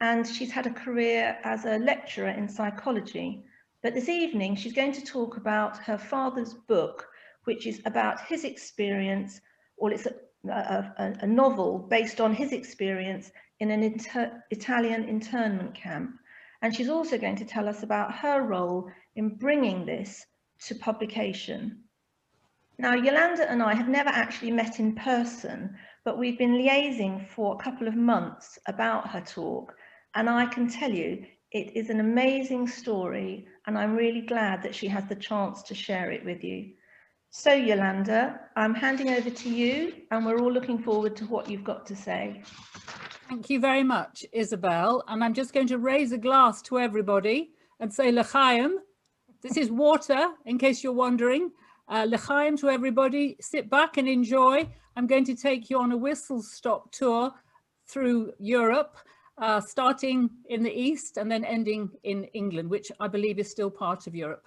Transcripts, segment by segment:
and she's had a career as a lecturer in psychology. But this evening, she's going to talk about her father's book, which is about his experience, or it's a novel based on his experience in an Italian internment camp. And she's also going to tell us about her role in bringing this to publication. Now, Yolanda and I have never actually met in person, but we've been liaising for a couple of months about her talk. And I can tell you, it is an amazing story, and I'm really glad that she has the chance to share it with you. So, Yolanda, I'm handing over to you, and we're all looking forward to what you've got to say. Thank you very much, Isabel. And I'm just going to raise a glass to everybody and say L'chaim. This is water, in case you're wondering. L'chaim to everybody. Sit back and enjoy. I'm going to take you on a whistle-stop tour through Europe, starting in the east and then ending in England, which I believe is still part of Europe.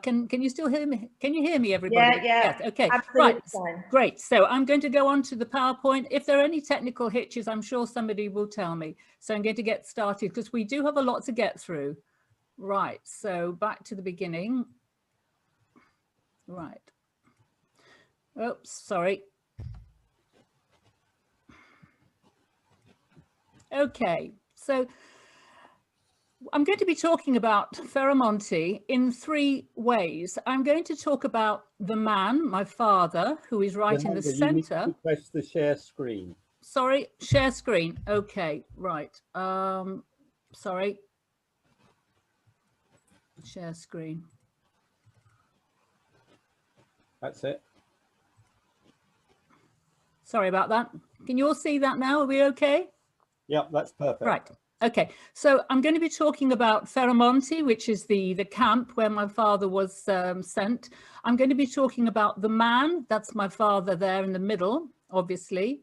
Can you still hear me? Can you hear me, everybody? Yeah. Yes, okay. Absolutely Right. fine. Great. So I'm going to go on to the PowerPoint. If there are any technical hitches, I'm sure somebody will tell me. So I'm going to get started because we do have a lot to get through. Right. So back to the beginning. Right. Oops, sorry. Okay. So I'm going to be talking about Ferramonti in three ways. I'm going to talk about the man, my father, who is right in the center. Press the share screen. Sorry, share screen. Okay, right. Sorry. Share screen. That's it. Sorry about that. Can you all see that now? Are we okay? Yep, that's perfect. Right. Okay, so I'm going to be talking about Ferramonti, which is the camp where my father was sent. I'm going to be talking about the man, that's my father there in the middle, obviously.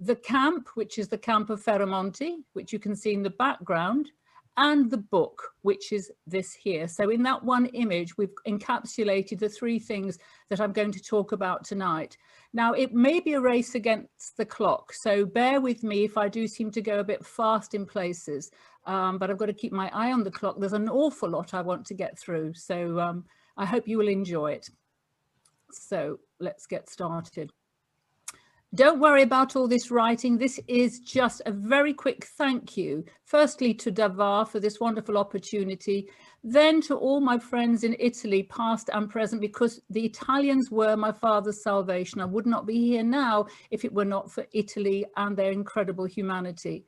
The camp, which is the camp of Ferramonti, which you can see in the background, and the book, which is this here. So in that one image, we've encapsulated the three things that I'm going to talk about tonight. Now, it may be a race against the clock, so bear with me if I do seem to go a bit fast in places, but I've got to keep my eye on the clock. There's an awful lot I want to get through, so I hope you will enjoy it. So let's get started. Don't worry about all this writing. This is just a very quick thank you. Firstly, to Davar for this wonderful opportunity. Then to all my friends in Italy, past and present, because the Italians were my father's salvation. I would not be here now if it were not for Italy and their incredible humanity.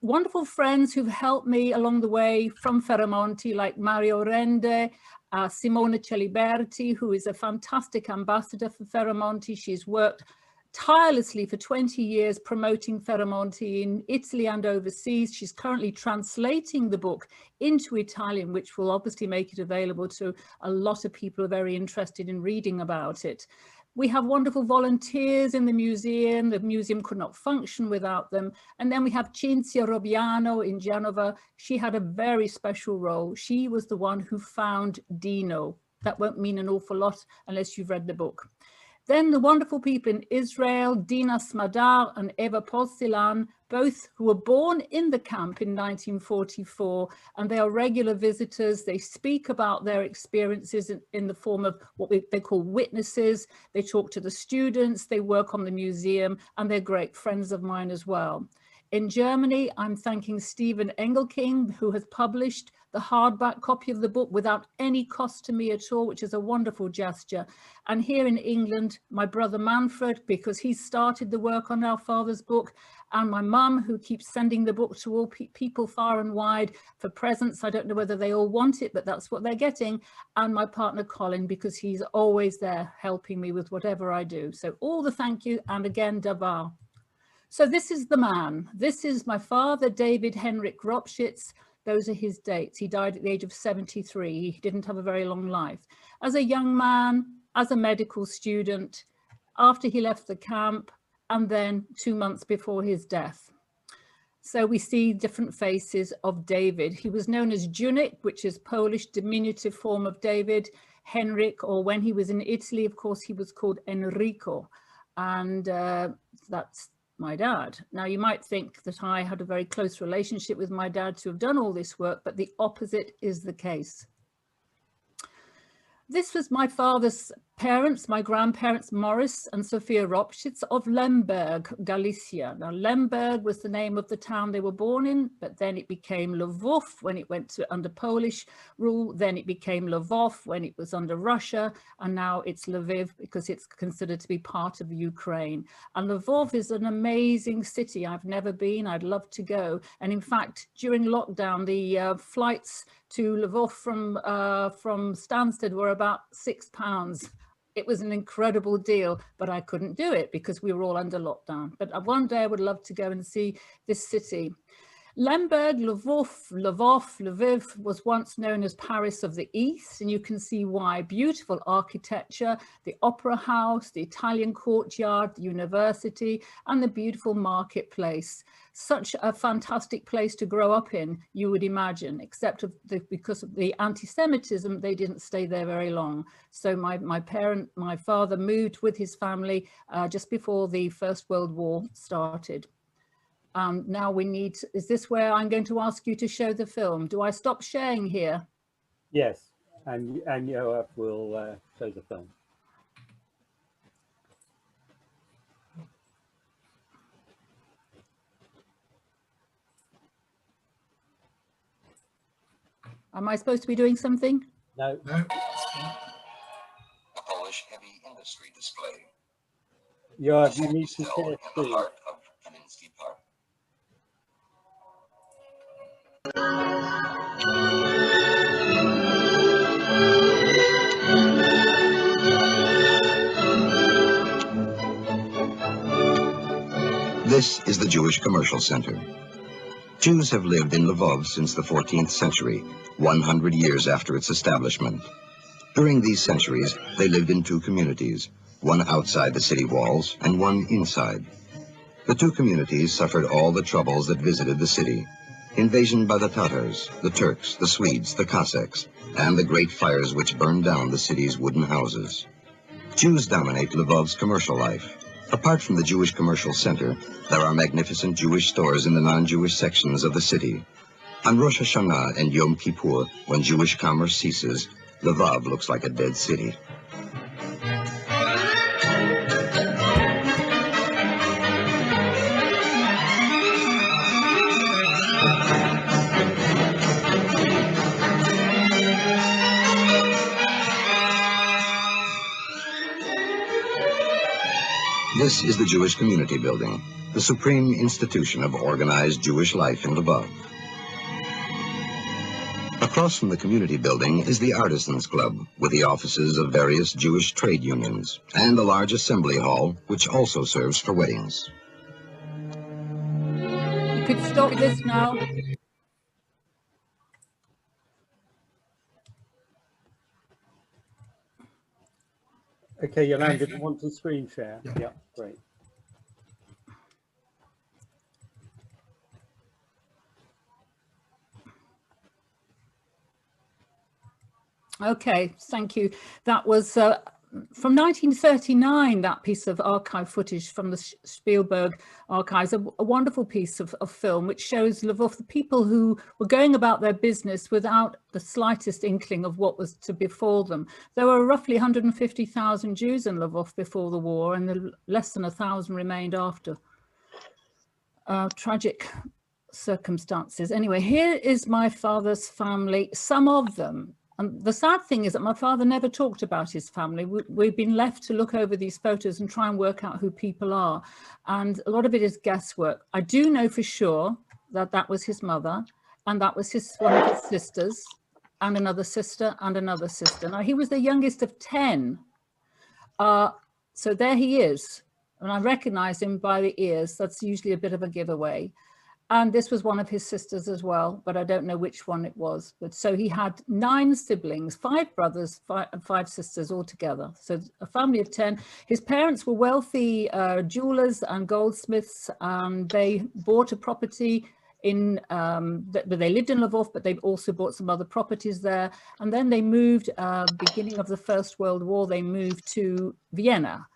Wonderful friends who've helped me along the way from Ferramonti, like Mario Rende, Simona Celiberti, who is a fantastic ambassador for Ferramonti. She's worked tirelessly for 20 years promoting Ferramonti in Italy and overseas. She's currently translating the book into Italian, which will obviously make it available to a lot of people who are very interested in reading about it. We have wonderful volunteers in the museum. The museum could not function without them. And then we have Cinzia Robiano in Genova. She had a very special role. She was the one who found Dino. That won't mean an awful lot unless you've read the book. Then the wonderful people in Israel, Dina Smadar and Eva Posilan, both who were born in the camp in 1944, and they are regular visitors. They speak about their experiences in the form of what they call witnesses. They talk to the students, they work on the museum, and they're great friends of mine as well. In Germany, I'm thanking Stephen Engelking, who has published the hardback copy of the book without any cost to me at all, which is a wonderful gesture. And here in England, my brother Manfred, because he started the work on our father's book, and my mum, who keeps sending the book to all people far and wide for presents. I don't know whether they all want it, but that's what they're getting. And my partner Colin, because he's always there helping me with whatever I do. So all the thank you, and again, Davar. So this is the man. This is my father, David Henryk Ropschitz. Those are his dates. He died at the age of 73. He didn't have a very long life. As a young man, as a medical student, after he left the camp, and then 2 months before his death. So we see different faces of David. He was known as Junik, which is Polish diminutive form of David. Henryk, or when he was in Italy, of course, he was called Enrico. And that's my dad. Now, you might think that I had a very close relationship with my dad to have done all this work, but the opposite is the case. This was my father's parents, my grandparents, Morris and Sophia Ropschitz of Lemberg, Galicia. Now, Lemberg was the name of the town they were born in, but then it became Lvov when it went under Polish rule. Then it became Lvov when it was under Russia, and now it's Lviv because it's considered to be part of Ukraine. And Lvov is an amazing city. I've never been. I'd love to go. And in fact, during lockdown, the flights to Lvov from Stansted were about £6. It was an incredible deal, but I couldn't do it because we were all under lockdown. But one day I would love to go and see this city. Lemberg, Lviv was once known as Paris of the East, and you can see why. Beautiful architecture, the opera house, the Italian courtyard, the university, and the beautiful marketplace. Such a fantastic place to grow up in, you would imagine, except because of the anti-Semitism, they didn't stay there very long. So my father moved with his family just before the First World War started. Now we need, is this where I'm going to ask you to show the film? Do I stop sharing here? Yes, and Yoav will show the film. Am I supposed to be doing something? No. No. A Polish heavy industry display. Yoav, you need to share In the screen. heart of Kaminsky Park. This is the Jewish Commercial Center. Jews have lived in Lvov since the 14th century, 100 years after its establishment. During these centuries, they lived in two communities, one outside the city walls and one inside. The two communities suffered all the troubles that visited the city: invasion by the Tatars, the Turks, the Swedes, the Cossacks, and the great fires which burned down the city's wooden houses. Jews dominate Lvov's commercial life. Apart from the Jewish Commercial Center, there are magnificent Jewish stores in the non-Jewish sections of the city. On Rosh Hashanah and Yom Kippur, when Jewish commerce ceases, Lvov looks like a dead city. This is the Jewish Community Building, the supreme institution of organized Jewish life in Lvov. Across from the Community Building is the Artisans Club, with the offices of various Jewish trade unions, and a large assembly hall, which also serves for weddings. You could stop this now. Okay, Yolanda, do you want to screen share? Yeah, great. Okay, thank you. That was from 1939, that piece of archive footage from the Spielberg archives, a wonderful piece of film which shows Lvov, the people who were going about their business without the slightest inkling of what was to befall them. There were roughly 150,000 Jews in Lvov before the war, and less than 1,000 remained after. Tragic circumstances. Anyway, here is my father's family, some of them. And the sad thing is that my father never talked about his family. We've been left to look over these photos and try and work out who people are. And a lot of it is guesswork. I do know for sure that that was his mother, and that was one of his sisters, and another sister, and another sister. Now, he was the youngest of 10. So there he is. And I recognize him by the ears. That's usually a bit of a giveaway. And this was one of his sisters as well, but I don't know which one it was. But so he had 9 siblings, 5 brothers, 5 sisters altogether. So a family of 10. His parents were wealthy jewelers and goldsmiths, and they bought a property in, they lived in Lvov, but they also bought some other properties there. And then they moved, beginning of the First World War, they moved to Vienna.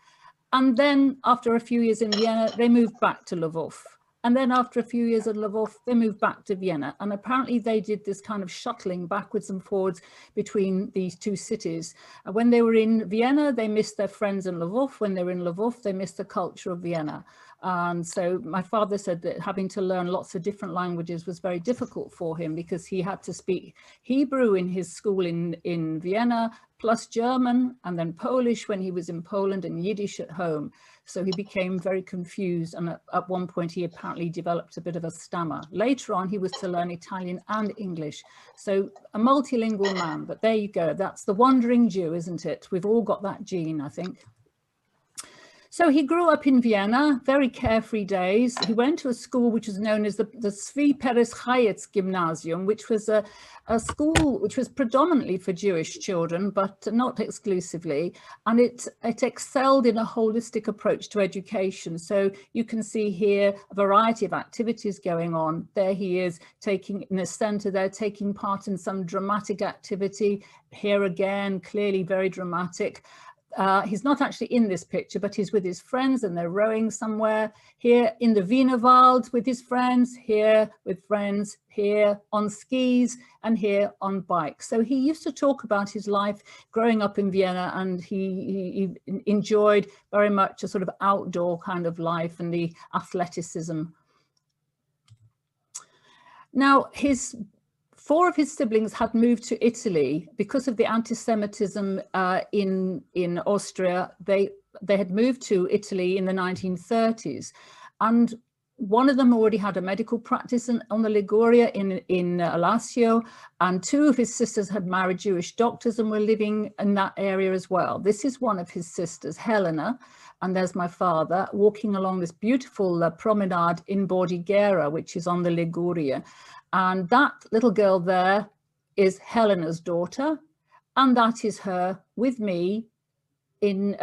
And then after a few years in Vienna, they moved back to Lvov. And then after a few years at Lvov, they moved back to Vienna. And apparently they did this kind of shuttling backwards and forwards between these two cities. When they were in Vienna, they missed their friends in Lvov. When they were in Lvov, they missed the culture of Vienna. And so my father said that having to learn lots of different languages was very difficult for him, because he had to speak Hebrew in his school in Vienna, plus German, and then Polish when he was in Poland, and Yiddish at home. So he became very confused, and at one point he apparently developed a bit of a stammer. Later on, he was to learn Italian and English. So a multilingual man, but there you go. That's the wandering Jew, isn't it? We've all got that gene, I think. So he grew up in Vienna, very carefree days. He went to a school which was known as the Svi Peres Hayetz Gymnasium, which was a school which was predominantly for Jewish children, but not exclusively. And it excelled in a holistic approach to education. So you can see here a variety of activities going on. There he is taking, in the center there, taking part in some dramatic activity. Here again, clearly very dramatic. He's not actually in this picture, but he's with his friends and they're rowing somewhere. Here in the Wienerwald with his friends, here with friends, here on skis, and here on bikes. So he used to talk about his life growing up in Vienna, and he enjoyed very much a sort of outdoor kind of life and the athleticism. Now, four of his siblings had moved to Italy because of the anti-Semitism in Austria. They had moved to Italy in the 1930s, and one of them already had a medical practice on the Liguria in Alassio, and two of his sisters had married Jewish doctors and were living in that area as well. This is one of his sisters, Helena, and there's my father walking along this beautiful promenade in Bordighera, which is on the Liguria. And that little girl there is Helena's daughter, and that is her with me. In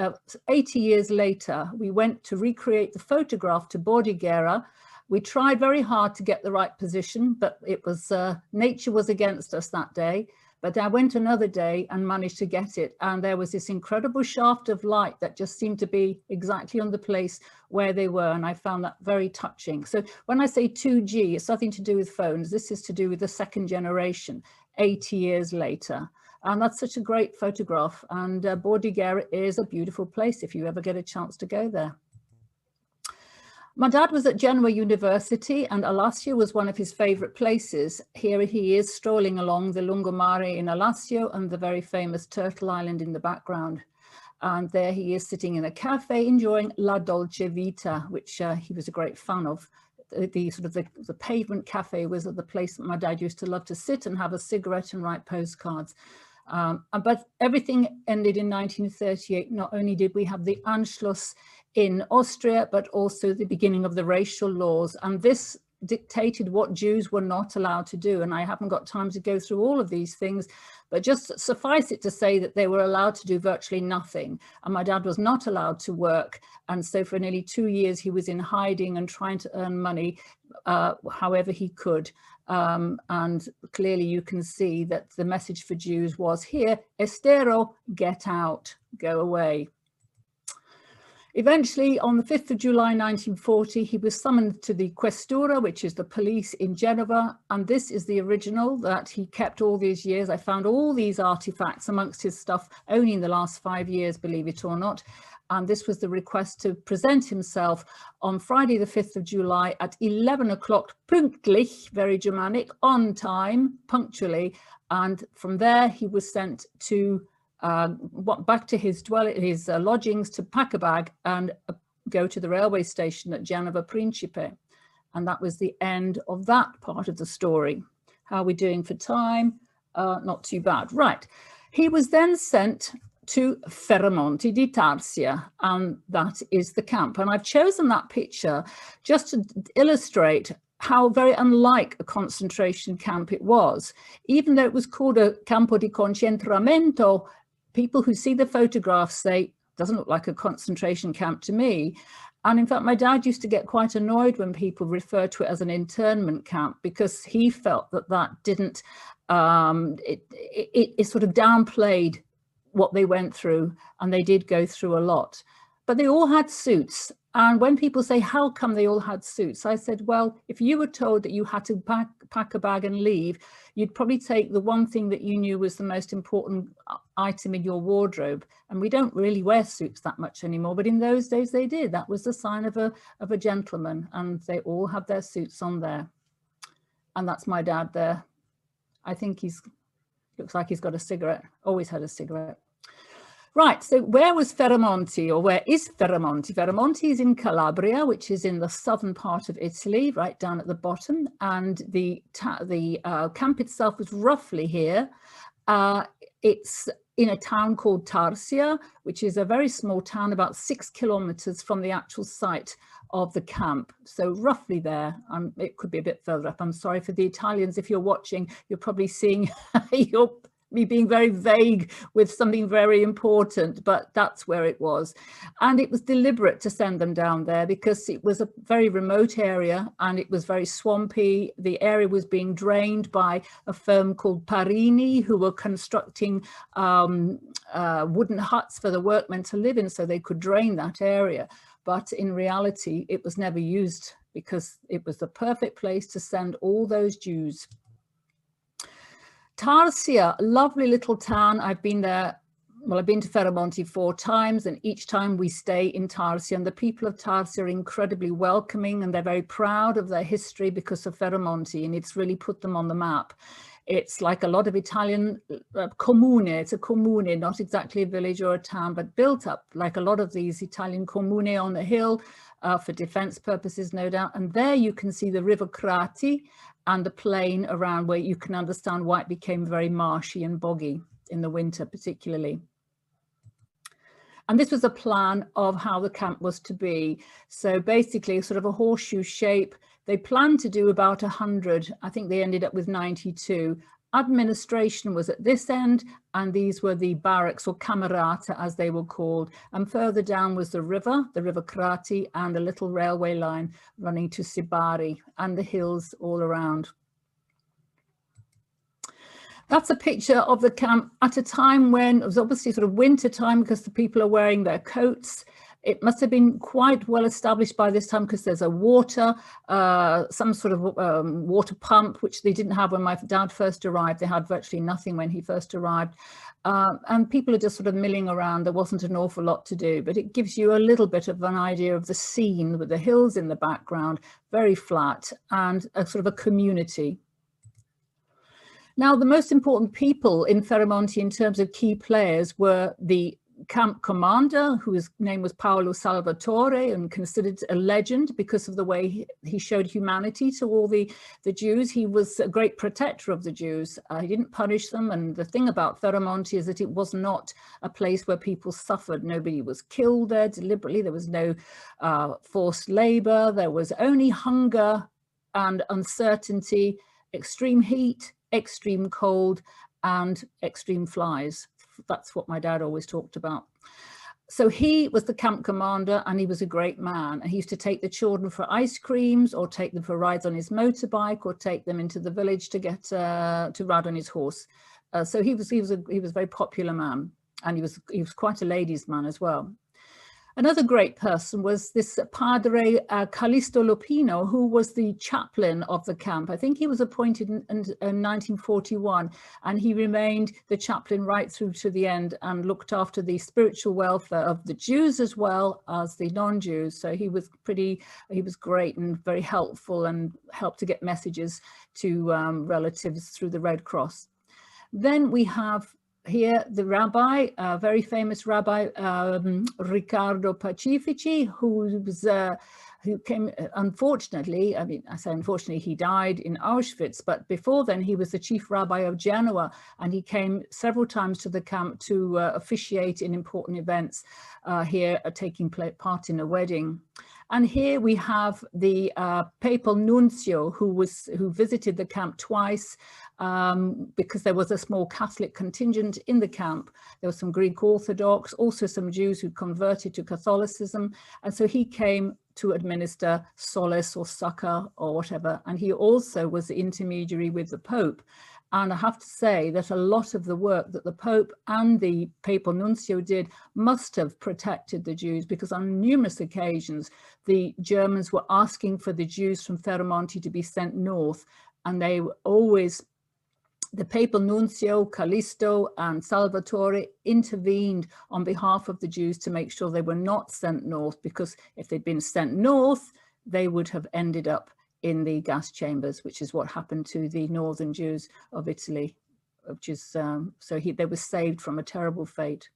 80 years later, we went to recreate the photograph to Bordighera. We tried very hard to get the right position, but it was nature was against us that day. But I went another day and managed to get it. And there was this incredible shaft of light that just seemed to be exactly on the place where they were. And I found that very touching. So when I say 2G, it's nothing to do with phones. This is to do with the second generation, 80 years later. And that's such a great photograph. And Bordighera is a beautiful place if you ever get a chance to go there. My dad was at Genoa University, and Alassio was one of his favorite places. Here he is strolling along the Lungomare in Alassio and the very famous Turtle Island in the background. And there he is sitting in a cafe enjoying La Dolce Vita, which he was a great fan of. The pavement cafe was the place that my dad used to love to sit and have a cigarette and write postcards. But everything ended in 1938. Not only did we have the Anschluss in Austria, but also the beginning of the racial laws. And this dictated what Jews were not allowed to do. And I haven't got time to go through all of these things, but just suffice it to say that they were allowed to do virtually nothing. And my dad was not allowed to work. And so for nearly 2 years, he was in hiding and trying to earn money however he could. And clearly you can see that the message for Jews was here, estero, get out, go away. Eventually, on the 5th of July 1940, he was summoned to the Questura, which is the police in Genova. And this is the original that he kept all these years. I found all these artifacts amongst his stuff only in the last 5 years, believe it or not. And this was the request to present himself on Friday, the 5th of July at 11 o'clock, pünktlich, very Germanic, on time, punctually. And from there, he was sent to back to his lodgings to pack a bag and go to the railway station at Genova Principe. And that was the end of that part of the story. How are we doing for time? Not too bad. Right. He was then sent to Ferrramonti di Tarsia, and that is the camp. And I've chosen that picture just to illustrate how very unlike a concentration camp it was. Even though it was called a campo di concentramento, people who see the photographs say, doesn't look like a concentration camp to me. And in fact, my dad used to get quite annoyed when people referred to it as an internment camp, because he felt that that didn't, it sort of downplayed what they went through, and they did go through a lot. but they all had suits. And when people say, how come they all had suits? I said, well, if you were told that you had to pack a bag and leave, you'd probably take the one thing that you knew was the most important item in your wardrobe. And we don't really wear suits that much anymore, but in those days they did. That was the sign of a gentleman, and they all had their suits on there. And that's my dad there. I think looks like he's got a cigarette, always had a cigarette. Right, so where was Ferramonti, or where is Ferramonti? Ferramonti is in Calabria, which is in the southern part of Italy, right down at the bottom. And the camp itself was roughly here. It's in a town called Tarsia, which is a very small town, about 6 kilometers from the actual site of the camp. So roughly there, it could be a bit further up. I'm sorry for the Italians. If you're watching, you're probably seeing me being very vague with something very important, but that's where it was. And it was deliberate to send them down there because it was a very remote area and it was very swampy. The area was being drained by a firm called Parini, who were constructing wooden huts for the workmen to live in so they could drain that area. But in reality, it was never used because it was the perfect place to send all those Jews. Tarsia, lovely little town. I've been there, well, I've been to Ferramonti 4 times, and each time we stay in Tarsia, and the people of Tarsia are incredibly welcoming, and they're very proud of their history because of Ferramonti, and it's really put them on the map. It's like a lot of Italian comune. It's a comune, not exactly a village or a town, but built up like a lot of these Italian comune on the hill for defense purposes, no doubt. And there you can see the River Crati and the plain around, where you can understand why it became very marshy and boggy in the winter particularly. And this was a plan of how the camp was to be. So basically sort of a horseshoe shape. They planned to do about 100. I think they ended up with 92. Administration was at this end, and these were the barracks, or camerata as they were called. And further down was the river Crati, and a little railway line running to Sibari, and the hills all around. That's a picture of the camp at a time when it was obviously sort of winter time because the people are wearing their coats. It must have been quite well established by this time because there's a water, some sort of water pump, which they didn't have when my dad first arrived. They had virtually nothing when he first arrived. And people are just sort of milling around. There wasn't an awful lot to do, but it gives you a little bit of an idea of the scene with the hills in the background, very flat, and a sort of a community. Now, the most important people in Ferramonti in terms of key players were the camp commander, whose name was Paolo Salvatore, and considered a legend because of the way he showed humanity to all the Jews. He was a great protector of the Jews. He didn't punish them. And the thing about Ferramonti is that it was not a place where people suffered. Nobody was killed there deliberately. There was no forced labor. There was only hunger and uncertainty, extreme heat, extreme cold, and extreme flies. That's what my dad always talked about. So he was the camp commander, and he was a great man. He used to take the children for ice creams, or take them for rides on his motorbike, or take them into the village to get to ride on his horse. So he was a very popular man, and he was quite a ladies' man as well. Another great person was this Padre Callisto Lupino, who was the chaplain of the camp. I think he was appointed in 1941, and he remained the chaplain right through to the end and looked after the spiritual welfare of the Jews as well as the non-Jews. So he was great and very helpful, and helped to get messages to relatives through the Red Cross. Then we have here the rabbi, very famous rabbi, Riccardo Pacifici, who came, unfortunately, I mean, I say unfortunately, he died in Auschwitz, but before then he was the chief rabbi of Genoa, and he came several times to the camp to officiate in important events here, taking part in a wedding. And here we have the papal nuncio who visited the camp twice because there was a small Catholic contingent in the camp. There was some Greek Orthodox, also some Jews who converted to Catholicism. And so he came to administer solace or succor or whatever. And he also was the intermediary with the Pope. And I have to say that a lot of the work that the Pope and the Papal Nuncio did must have protected the Jews, because on numerous occasions, the Germans were asking for the Jews from Ferramonti to be sent north. And they were always, the Papal Nuncio, Callisto and Salvatore intervened on behalf of the Jews to make sure they were not sent north, because if they'd been sent north, they would have ended up in the gas chambers, which is what happened to the northern Jews of Italy, which is, they were saved from a terrible fate.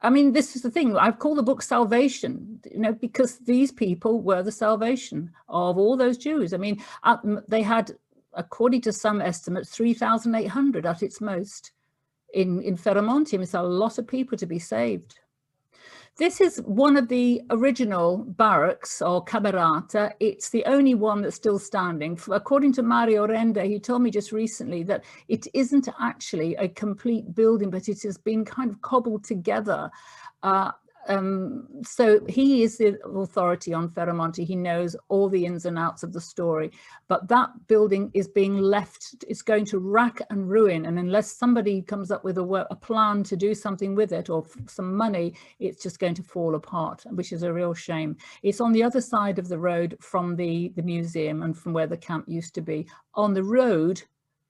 I mean, this is the thing, I've called the book Salvation, you know, because these people were the salvation of all those Jews. I mean, they had, according to some estimates, 3,800 at its most in Ferramonti. It's a lot of people to be saved. This is one of the original barracks or camerata. It's the only one that's still standing. According to Mario Renda, he told me just recently that it isn't actually a complete building, but it has been kind of cobbled together. So he is the authority on Ferramonti. He knows all the ins and outs of the story, but that building is being left, it's going to rack and ruin. And unless somebody comes up with a plan to do something with it or some money, it's just going to fall apart, which is a real shame. It's on the other side of the road from the museum and from where the camp used to be, on the road,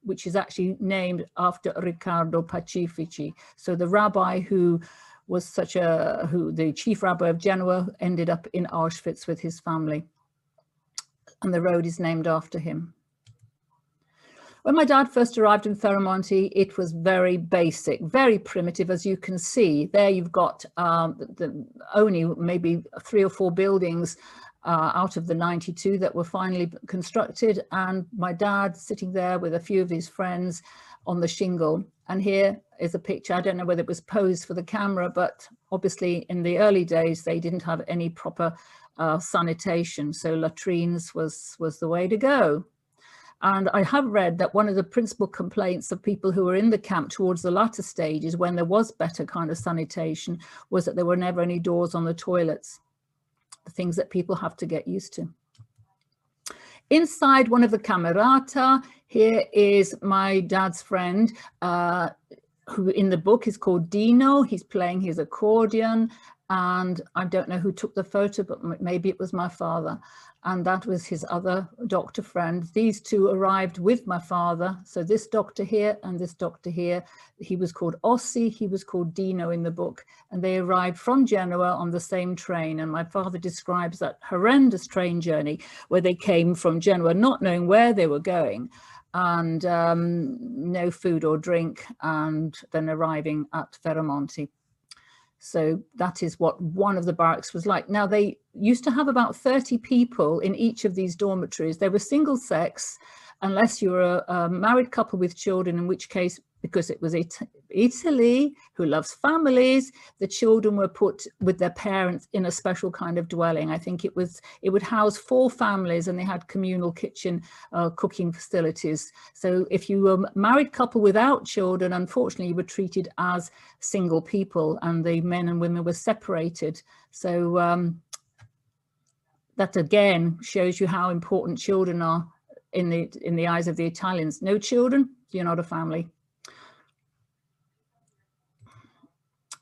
which is actually named after Riccardo Pacifici. So the rabbi who was the chief rabbi of Genoa, ended up in Auschwitz with his family. And the road is named after him. When my dad first arrived in Ferramonti, it was very basic, very primitive, as you can see. There you've got only maybe 3 or 4 buildings out of the 92 that were finally constructed. And my dad sitting there with a few of his friends on the shingle. And here is a picture. I don't know whether it was posed for the camera, but obviously in the early days, they didn't have any proper sanitation. So latrines was the way to go. And I have read that one of the principal complaints of people who were in the camp towards the latter stages, when there was better kind of sanitation, was that there were never any doors on the toilets, the things that people have to get used to. Inside one of the camerata, here is my dad's friend, who in the book is called Dino. He's playing his accordion, and I don't know who took the photo, but maybe it was my father. And that was his other doctor friend. These two arrived with my father. So this doctor here and this doctor here, he was called Ossi, he was called Dino in the book. And they arrived from Genoa on the same train. And my father describes that horrendous train journey where they came from Genoa, not knowing where they were going, and no food or drink, and then arriving at Ferramonti. So that is what one of the barracks was like. Now, they used to have about 30 people in each of these dormitories. They were single sex, unless you were a married couple with children, in which case, because it was Italy, who loves families, the children were put with their parents in a special kind of dwelling. I think it would house 4 families, and they had communal kitchen cooking facilities. So if you were a married couple without children, unfortunately, you were treated as single people, and the men and women were separated. So that again shows you how important children are in the eyes of the Italians. No children, you're not a family.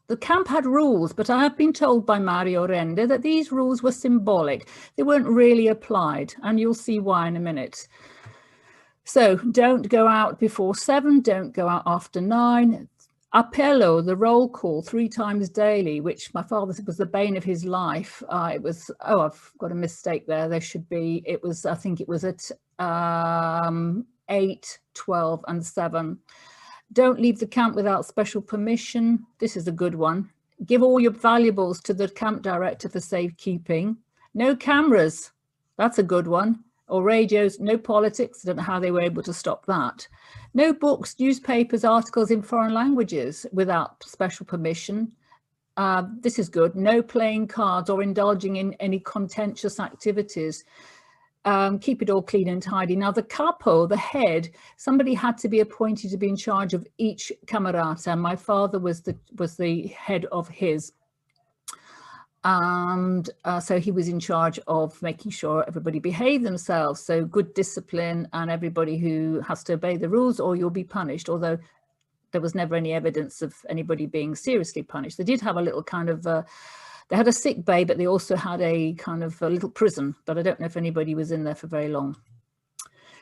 The camp had rules, but I have been told by Mario Renda that these rules were symbolic. They weren't really applied, and you'll see why in a minute. So don't go out before 7, don't go out after 9. Appello, the roll call 3 times daily, which my father said was the bane of his life. It was, oh, I've got a mistake there. There should be, it was, I think it was at 8, 12 and 7. Don't leave the camp without special permission. This is a good one. Give all your valuables to the camp director for safekeeping. No cameras. That's a good one. Or radios, no politics. I don't know how they were able to stop that. No books, newspapers, articles in foreign languages without special permission. This is good. No playing cards or indulging in any contentious activities. Keep it all clean and tidy. Now, the capo, the head, somebody had to be appointed to be in charge of each camerata. My father was the head of his. And so he was in charge of making sure everybody behaved themselves. So good discipline, and everybody who has to obey the rules or you'll be punished, although there was never any evidence of anybody being seriously punished. They did have a little kind of, they had a sick bay, but they also had a kind of a little prison, but I don't know if anybody was in there for very long.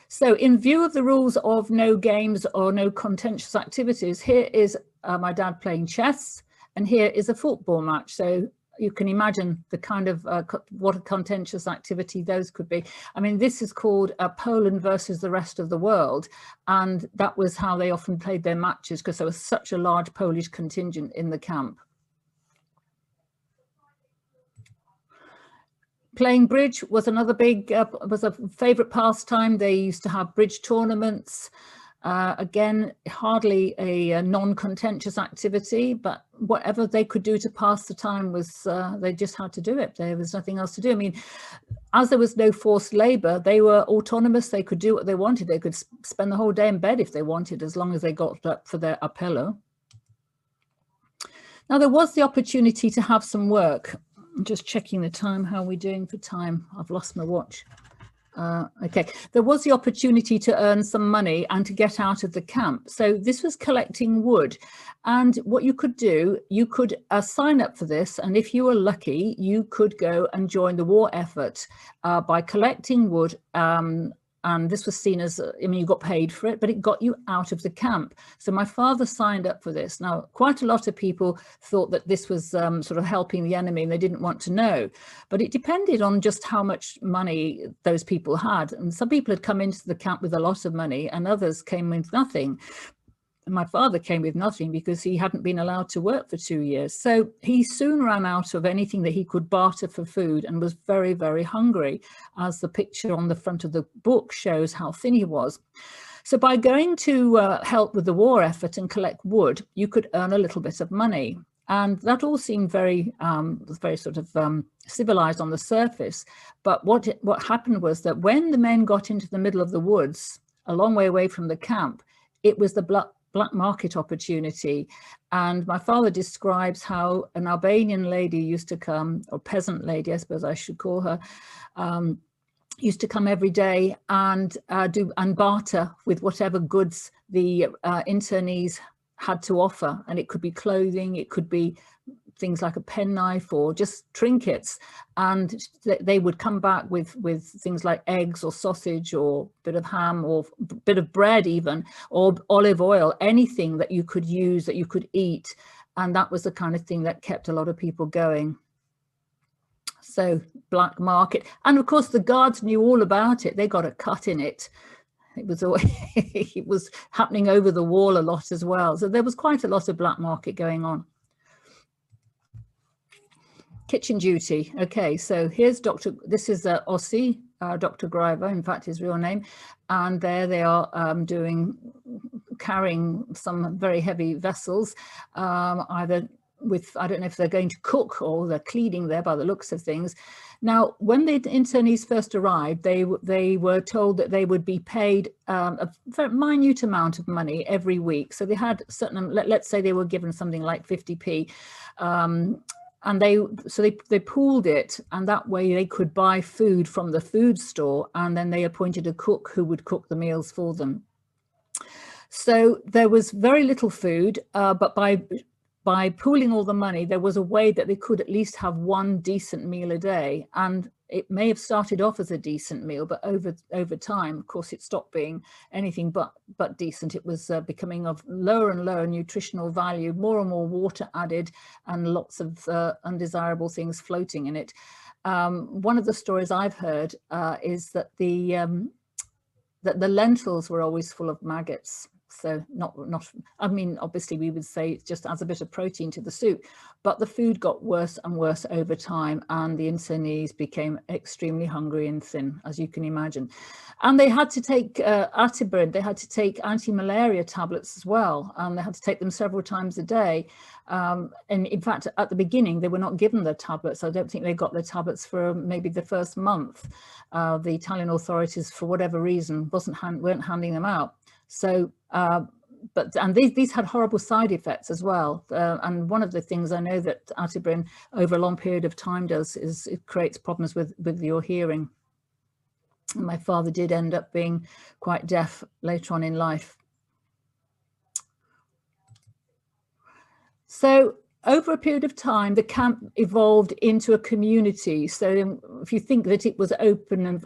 So in view of the rules of no games or no contentious activities, here is my dad playing chess, and here is a football match. So you can imagine the kind of what a contentious activity those could be. I mean, this is called Poland versus the rest of the world, and that was how they often played their matches because there was such a large Polish contingent in the camp. Playing bridge was another big, was a favourite pastime. They used to have bridge tournaments. Again, hardly a non-contentious activity, but whatever they could do to pass the time was, they just had to do it. There was nothing else to do. I mean, as there was no forced labour, they were autonomous. They could do what they wanted. They could spend the whole day in bed if they wanted, as long as they got up for their appello. Now, there was the opportunity to have some work. I'm just checking the time. How are we doing for time? I've lost my watch. Okay, there was the opportunity to earn some money and to get out of the camp. So this was collecting wood. And what you could do, you could sign up for this. And if you were lucky, you could go and join the war effort by collecting wood. And this was seen as, I mean, you got paid for it, but it got you out of the camp. So my father signed up for this. Now, quite a lot of people thought that this was sort of helping the enemy and they didn't want to know. But it depended on just how much money those people had. And some people had come into the camp with a lot of money and others came with nothing. And my father came with nothing because he hadn't been allowed to work for 2 years. So he soon ran out of anything that he could barter for food and was very, very hungry, as the picture on the front of the book shows how thin he was. So by going to help with the war effort and collect wood, you could earn a little bit of money. And that all seemed very, very sort of civilized on the surface. But what happened was that when the men got into the middle of the woods, a long way away from the camp, it was the black market opportunity. And my father describes how an Albanian lady used to come, or peasant lady, I suppose I should call her, used to come every day and barter with whatever goods the internees had to offer. And it could be clothing, it could be things like a penknife or just trinkets, and they would come back with things like eggs or sausage or a bit of ham or a bit of bread even, or olive oil, anything that you could use, that you could eat. And that was the kind of thing that kept a lot of people going. So black market, and of course the guards knew all about it. They got a cut in it. It was always, it was happening over the wall a lot as well. So there was quite a lot of black market going on. Kitchen duty. Okay, so here's this is Ossie, Dr. Griver, in fact, his real name. And there they are carrying some very heavy vessels, either with, I don't know if they're going to cook or they're cleaning there by the looks of things. Now, when the internees first arrived, they were told that they would be paid a very minute amount of money every week. So they had certain, let's say they were given something like 50p. And they pooled it, and that way they could buy food from the food store, and then they appointed a cook who would cook the meals for them. So there was very little food, but by pooling all the money, there was a way that they could at least have one decent meal a day. And it may have started off as a decent meal, but over time, of course, it stopped being anything but decent. It was becoming of lower and lower nutritional value, more and more water added, and lots of undesirable things floating in it. One of the stories I've heard is that the lentils were always full of maggots. So I mean, obviously we would say it just adds a bit of protein to the soup, but the food got worse and worse over time, and the internees became extremely hungry and thin, as you can imagine. And they had to take atibrid, they had to take anti-malaria tablets as well, and they had to take them several times a day. And in fact, at the beginning, they were not given the tablets. I don't think they got the tablets for maybe the first month. The Italian authorities, for whatever reason, weren't handing them out. So these had horrible side effects as well. And one of the things I know that Atibrin over a long period of time does is it creates problems with your hearing. And my father did end up being quite deaf later on in life. So over a period of time, the camp evolved into a community. So if you think that it was open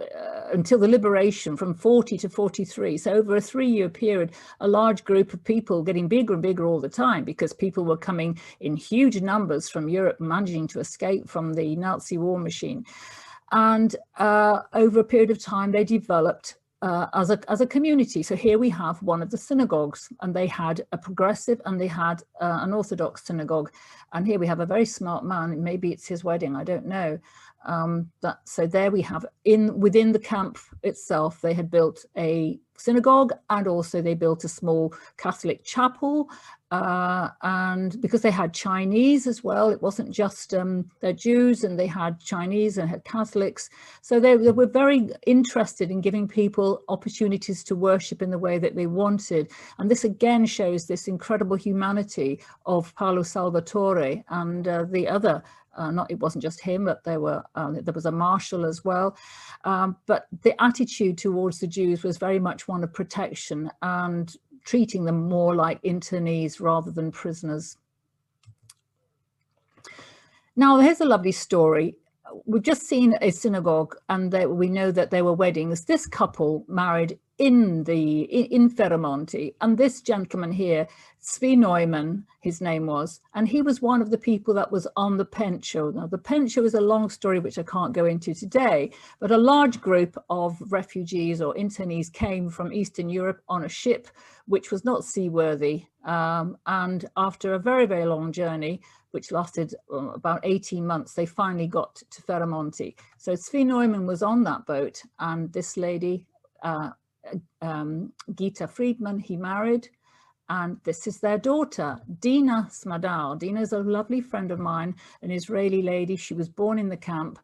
until the liberation from 40 to 43, so over a 3-year period, a large group of people getting bigger and bigger all the time, because people were coming in huge numbers from Europe, managing to escape from the Nazi war machine. And over a period of time, they developed as a community. So here we have one of the synagogues, and they had a progressive and they had an Orthodox synagogue. And here we have a very smart man, maybe it's his wedding, I don't know. So there we have, within the camp itself, they had built a synagogue, and also they built a small Catholic chapel. And because they had Chinese as well, it wasn't just they're Jews, and they had Chinese and had Catholics. So they were very interested in giving people opportunities to worship in the way that they wanted. And this again shows this incredible humanity of Paolo Salvatore and the other. It wasn't just him, but there was a marshal as well. But the attitude towards the Jews was very much one of protection and treating them more like internees rather than prisoners. Now, here's a lovely story. We've just seen a synagogue, and we know that there were weddings. This couple married in Ferramonti, and this gentleman here, Svi Neumann, his name was, and he was one of the people that was on the Pencho. Now, the Pencho is a long story which I can't go into today, but a large group of refugees or internees came from Eastern Europe on a ship which was not seaworthy, and after a very, very long journey, which lasted about 18 months, they finally got to Ferramonti. So Svi Neumann was on that boat, and this lady, Gita Friedman, he married, and this is their daughter, Dina Smadar. Dina is a lovely friend of mine, an Israeli lady. She was born in the camp.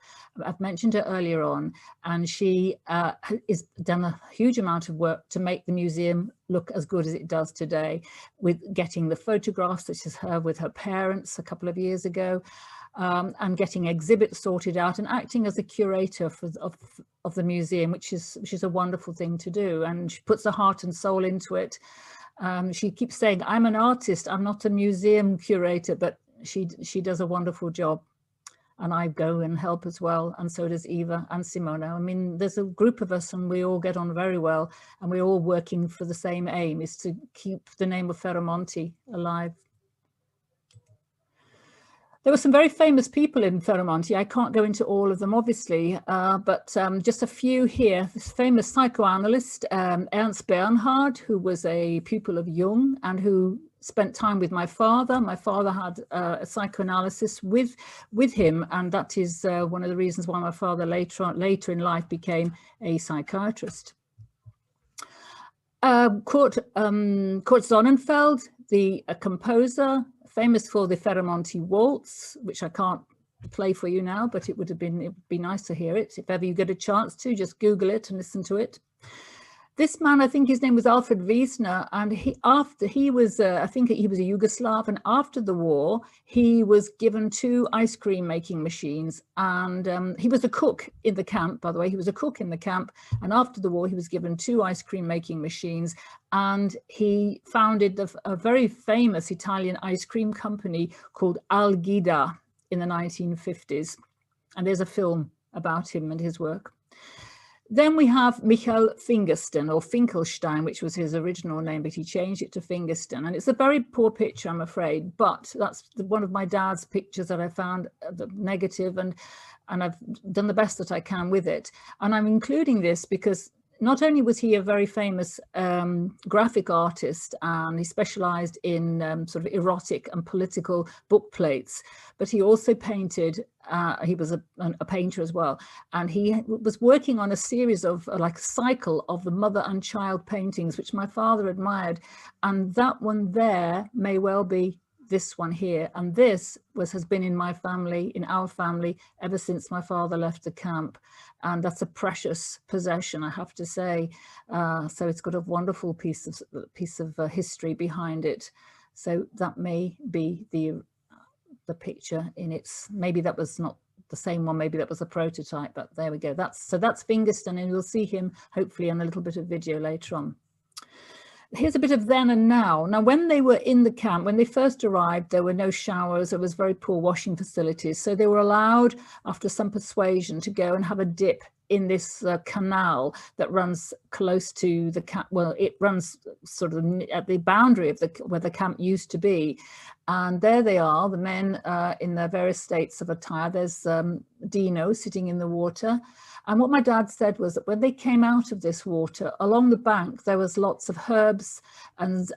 I've mentioned her earlier on, and she has done a huge amount of work to make the museum look as good as it does today, with getting the photographs, such as her with her parents a couple of years ago, and getting exhibits sorted out, and acting as a curator of the museum, which is a wonderful thing to do. And she puts her heart and soul into it. She keeps saying, I'm an artist, I'm not a museum curator, but she does a wonderful job. And I go and help as well, and so does Eva and Simona. I mean, there's a group of us, and we all get on very well, and we're all working for the same aim, is to keep the name of Ferramonti alive. There were some very famous people in Ferramonti. I can't go into all of them, obviously, but just a few here. This famous psychoanalyst, Ernst Bernhard, who was a pupil of Jung and who spent time with my father. My father had a psychoanalysis with him, and that is one of the reasons why my father later in life became a psychiatrist. Kurt Sonnenfeld, the composer, famous for the Ferramonti waltz, which I can't play for you now, but it'd be nice to hear it. If ever you get a chance to, just Google it and listen to it. This man, I think his name was Alfred Wiesner, and he was a Yugoslav, and after the war, he was given 2 ice cream making machines, and he was a cook in the camp, by the way. He was a cook in the camp, and after the war, he was given 2 ice cream making machines, and he founded a very famous Italian ice cream company called Algida in the 1950s, and there's a film about him and his work. Then we have Michael Fingersten, or Finkelstein, which was his original name, but he changed it to Fingersten. And it's a very poor picture, I'm afraid, but that's one of my dad's pictures that I found negative, and I've done the best that I can with it. And I'm including this because not only was he a very famous graphic artist, and he specialized in sort of erotic and political book plates, but he also painted, he was a painter as well, and he was working on a series of like a cycle of the mother and child paintings, which my father admired, and that one there may well be this one here, and this has been in my family, in our family, ever since my father left the camp, and that's a precious possession, I have to say. So it's got a wonderful piece of history behind it. So that may be the picture in its, maybe that was not the same one, maybe that was a prototype, but there we go. That's Fingerston, and you'll see him hopefully in a little bit of video later on. Here's a bit of then and now. Now, when they were in the camp, when they first arrived, there were no showers. There was very poor washing facilities. So they were allowed, after some persuasion, to go and have a dip in this canal that runs close to the camp. Well, it runs sort of at the boundary of where the camp used to be. And there they are, the men in their various states of attire. There's Dino sitting in the water. And what my dad said was that when they came out of this water, along the bank, there was lots of herbs and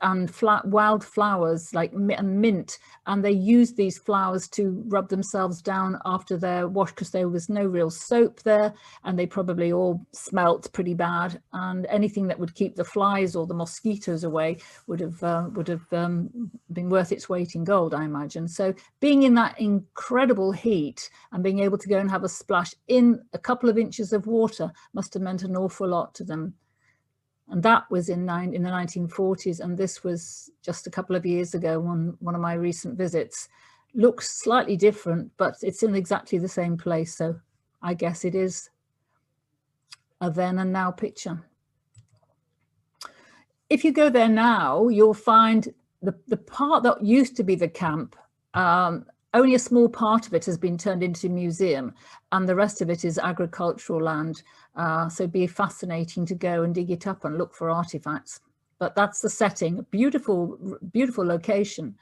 wild flowers like and mint. And they used these flowers to rub themselves down after their wash, because there was no real soap there. And they probably all smelt pretty bad. And anything that would keep the flies or the mosquitoes away would have been worth its weight in gold, I imagine. So being in that incredible heat and being able to go and have a splash in a couple of inches of water must have meant an awful lot to them. And that was in the 1940s, and this was just a couple of years ago on one of my recent visits. Looks slightly different, but it's in exactly the same place, so I guess it is a then and now picture. If you go there now, you'll find the part that used to be the camp, only a small part of it has been turned into a museum, and the rest of it is agricultural land. So it'd be fascinating to go and dig it up and look for artifacts. But that's the setting, beautiful, beautiful location.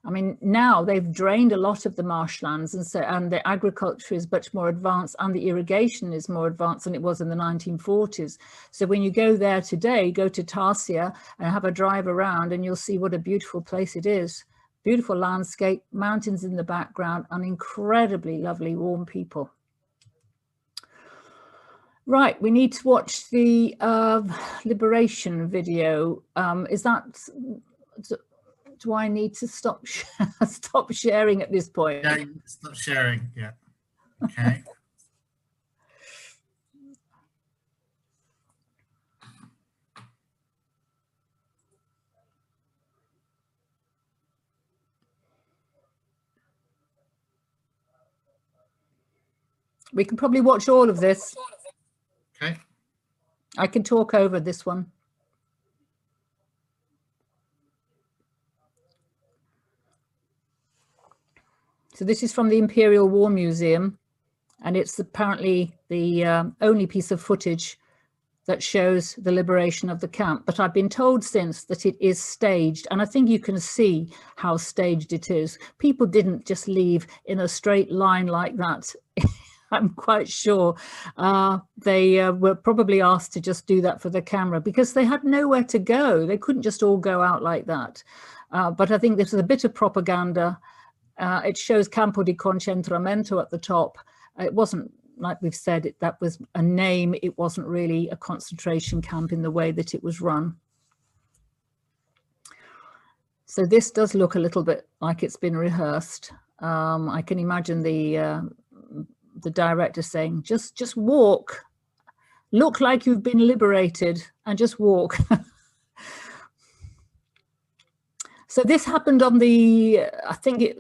I mean, now they've drained a lot of the marshlands, and the agriculture is much more advanced, and the irrigation is more advanced than it was in the 1940s. So when you go there today, go to Tarsia and have a drive around, and you'll see what a beautiful place it is. Beautiful landscape, mountains in the background, and incredibly lovely, warm people. Right, we need to watch the liberation video. Do I need to stop sharing at this point? Yeah, stop sharing. Yeah. Okay. We can probably watch all of this. Okay. I can talk over this one. So this is from the Imperial War Museum, and it's apparently the only piece of footage that shows the liberation of the camp. But I've been told since that it is staged, and I think you can see how staged it is. People didn't just leave in a straight line like that. I'm quite sure they were probably asked to just do that for the camera, because they had nowhere to go. They couldn't just all go out like that. But I think this is a bit of propaganda. It shows Campo di Concentramento at the top. It wasn't, like we've said, that was a name. It wasn't really a concentration camp in the way that it was run. So this does look a little bit like it's been rehearsed. I can imagine the director saying, just walk, look like you've been liberated, and just walk. So this happened on the, I think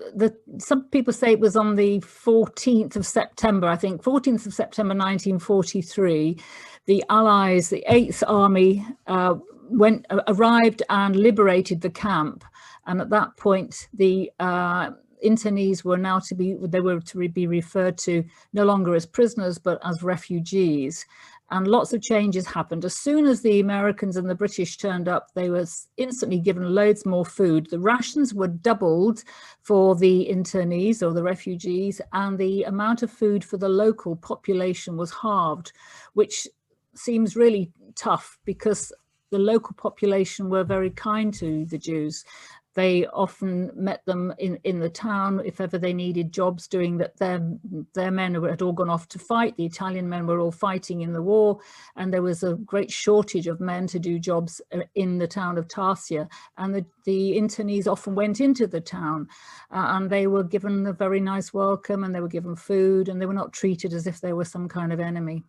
some people say it was on the 14th of September, I think 14th of September 1943. The Allies, the 8th Army arrived and liberated the camp. And at that point, the internees were now to be referred to no longer as prisoners, but as refugees. And lots of changes happened. As soon as the Americans and the British turned up, they were instantly given loads more food. The rations were doubled for the internees or the refugees, and the amount of food for the local population was halved, which seems really tough because the local population were very kind to the Jews. They often met them in the town if ever they needed jobs doing that. Their men had all gone off to fight. The Italian men were all fighting in the war, and there was a great shortage of men to do jobs in the town of Tarsia. And the internees often went into the town, and they were given a very nice welcome, and they were given food, and they were not treated as if they were some kind of enemy.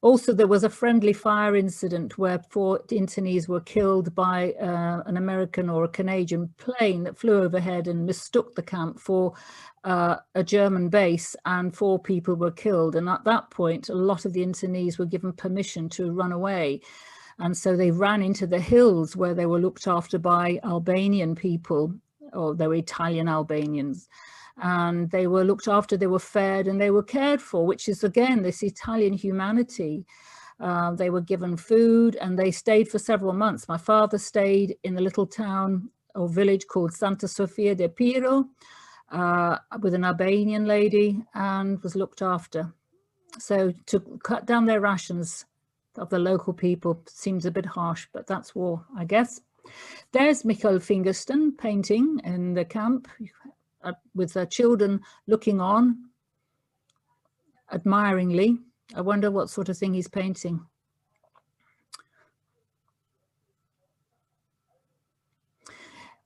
Also, there was a friendly fire incident where 4 internees were killed by an American or a Canadian plane that flew overhead and mistook the camp for a German base, and 4 people were killed. And at that point, a lot of the internees were given permission to run away. And so they ran into the hills where they were looked after by Albanian people, or they were Italian Albanians. And they were looked after, they were fed, and they were cared for, which is again this Italian humanity. They were given food, and they stayed for several months. My father stayed in the little town or village called Santa Sofia de Piro with an Albanian lady, and was looked after. So to cut down their rations of the local people seems a bit harsh, but that's war, I guess. There's Michael Fingerston painting in the camp, with the children looking on admiringly. I wonder what sort of thing he's painting.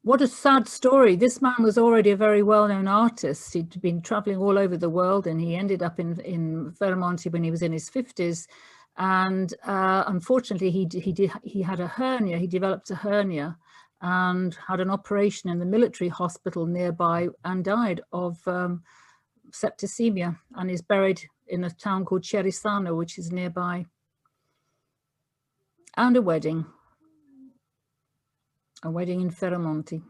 What a sad story. This man was already a very well-known artist. He'd been traveling all over the world, and he ended up in Ferramonti when he was in his 50s. And unfortunately, he had a hernia. He developed a hernia and had an operation in the military hospital nearby and died of septicemia, and is buried in a town called Cherished, which is nearby. And a wedding in Ferramonti.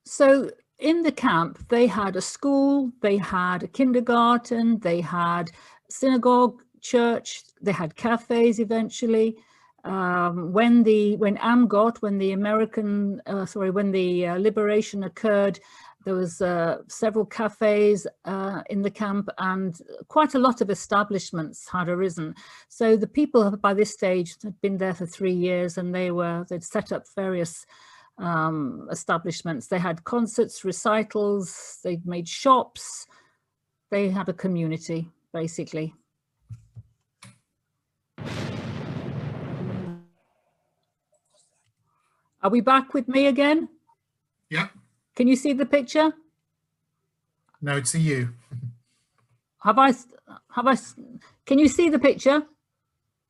So in the camp, they had a school, they had a kindergarten, they had synagogue, church, they had cafes eventually. When the liberation occurred, there was several cafes in the camp, and quite a lot of establishments had arisen. So the people by this stage had been there for 3 years, and they'd set up various establishments. They had concerts, recitals, they made shops, they had a community basically. Are we back with me again? Yeah. Can you see the picture? No, it's a you. Can you see the picture?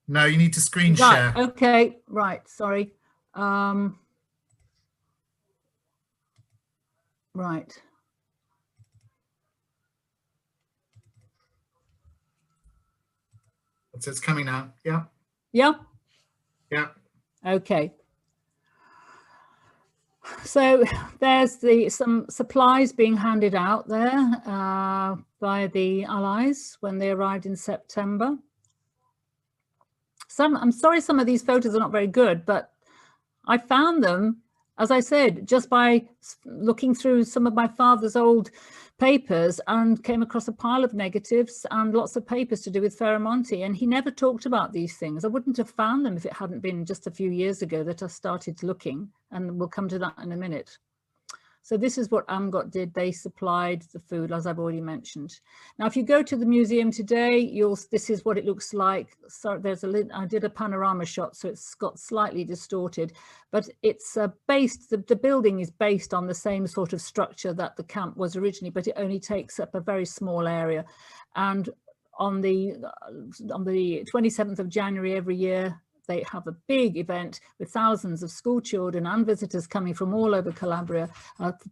No, you need to screen Right, share. okay, right, sorry. Right. So it's coming now. Yeah. Yeah? Yeah. Okay. So there's some supplies being handed out there by the Allies when they arrived in September. I'm sorry some of these photos are not very good, but I found them, as I said, just by looking through some of my father's old papers, and came across a pile of negatives and lots of papers to do with Ferramonti, and he never talked about these things. I wouldn't have found them if it hadn't been just a few years ago that I started looking, and we'll come to that in a minute. So this is what AMGOT did. They supplied the food, as I've already mentioned. Now, if you go to the museum today, this is what it looks like. So I did a panorama shot, so it's got slightly distorted, but it's the building is based on the same sort of structure that the camp was originally, but it only takes up a very small area. And on the 27th of January every year, they have a big event with thousands of school children and visitors coming from all over Calabria,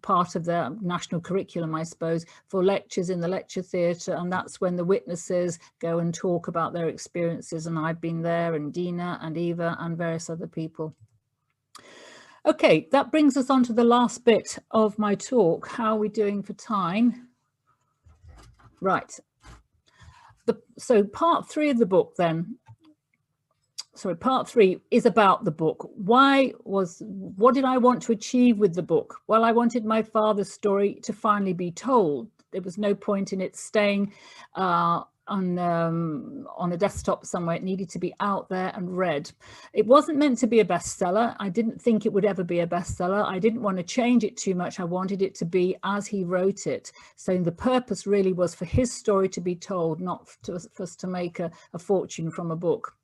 part of their national curriculum, I suppose, for lectures in the lecture theatre. And that's when the witnesses go and talk about their experiences. And I've been there, and Dina and Eva and various other people. Okay, that brings us on to the last bit of my talk. How are we doing for time? Right. So part 3 of the book then. Sorry, part 3 is about the book. What did I want to achieve with the book? Well, I wanted my father's story to finally be told. There was no point in it staying on a desktop somewhere. It needed to be out there and read. It wasn't meant to be a bestseller. I didn't think it would ever be a bestseller. I didn't want to change it too much. I wanted it to be as he wrote it. So the purpose really was for his story to be told, not for us to make a fortune from a book.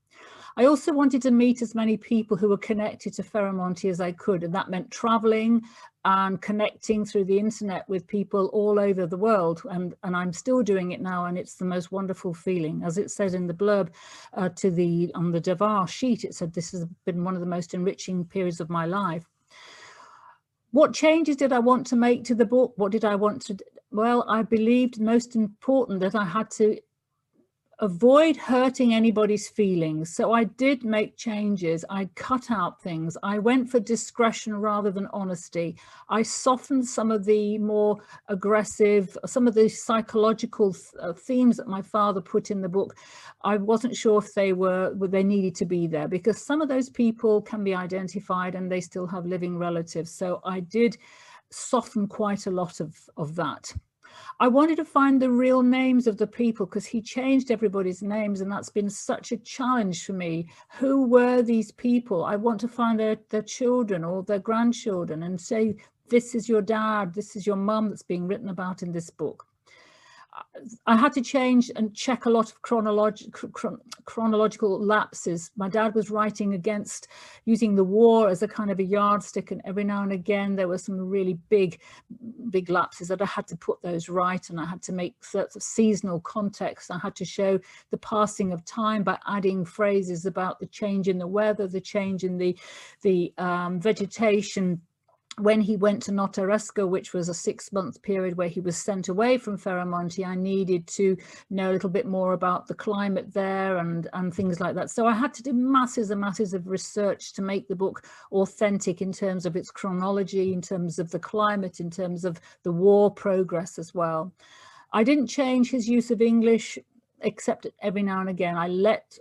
I also wanted to meet as many people who were connected to Ferramonti as I could, and that meant traveling and connecting through the internet with people all over the world, and I'm still doing it now, and it's the most wonderful feeling. As it said in the blurb on the Devar sheet, it said this has been one of the most enriching periods of my life. What changes did I want to make to the book? What did I want to do? Well, I believed most important that I had to avoid hurting anybody's feelings. So I did make changes. I cut out things. I went for discretion rather than honesty. I softened some of the more aggressive, some of the psychological themes that my father put in the book. I wasn't sure if they needed to be there, because some of those people can be identified and they still have living relatives. So I did soften quite a lot of that. I wanted to find the real names of the people, because he changed everybody's names, and that's been such a challenge for me. Who were these people? I want to find their children or their grandchildren and say, this is your dad, this is your mum that's being written about in this book. I had to change and check a lot of chronological lapses. My dad was writing against using the war as a kind of a yardstick, and every now and again there were some really big lapses that I had to put those right, and I had to make sorts of seasonal context. I had to show the passing of time by adding phrases about the change in the weather, the change in the vegetation. When he went to Notaresco, which was a 6-month period where he was sent away from Ferramonti, I needed to know a little bit more about the climate there and things like that. So I had to do masses and masses of research to make the book authentic in terms of its chronology, in terms of the climate, in terms of the war progress as well. I didn't change his use of English, except every now and again. I let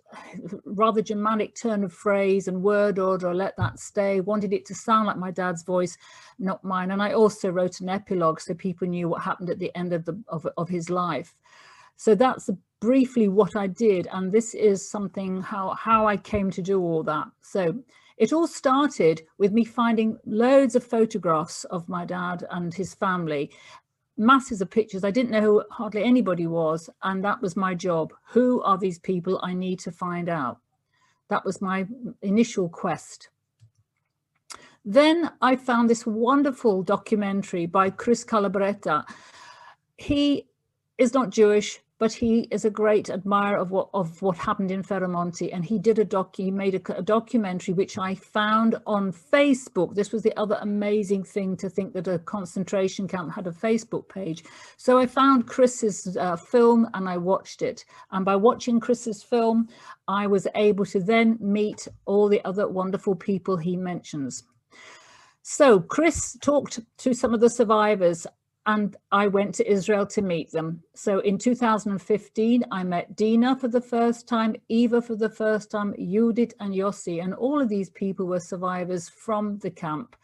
rather Germanic turn of phrase and word order, I let that stay. Wanted it to sound like my dad's voice, not mine. And I also wrote an epilogue so people knew what happened at the end of his life. So that's briefly what I did. And this is something how I came to do all that. So it all started with me finding loads of photographs of my dad and his family, masses of pictures. I didn't know who hardly anybody was, and that was my job. Who are these people? I need to find out. That was my initial quest. Then I found this wonderful documentary by Chris Calabria. He is not Jewish, but he is a great admirer of what happened in Ferramonti, and he did he made a documentary which I found on Facebook. This was the other amazing thing, to think that a concentration camp had a Facebook page. So I found Chris's film and I watched it, and by watching Chris's film I was able to then meet all the other wonderful people he mentions. So Chris talked to some of the survivors, and I went to Israel to meet them. So in 2015, I met Dina for the first time, Eva for the first time, Judith and Yossi, and all of these people were survivors from the camp.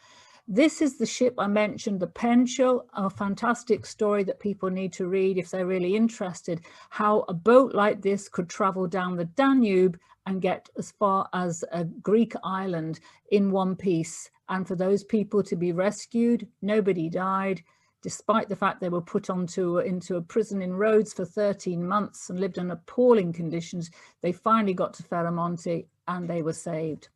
This is the ship I mentioned, the Pencho, a fantastic story that people need to read if they're really interested, how a boat like this could travel down the Danube and get as far as a Greek island in one piece. And for those people to be rescued, nobody died, despite the fact they were put into a prison in Rhodes for 13 months and lived in appalling conditions. They finally got to Ferramonti and they were saved.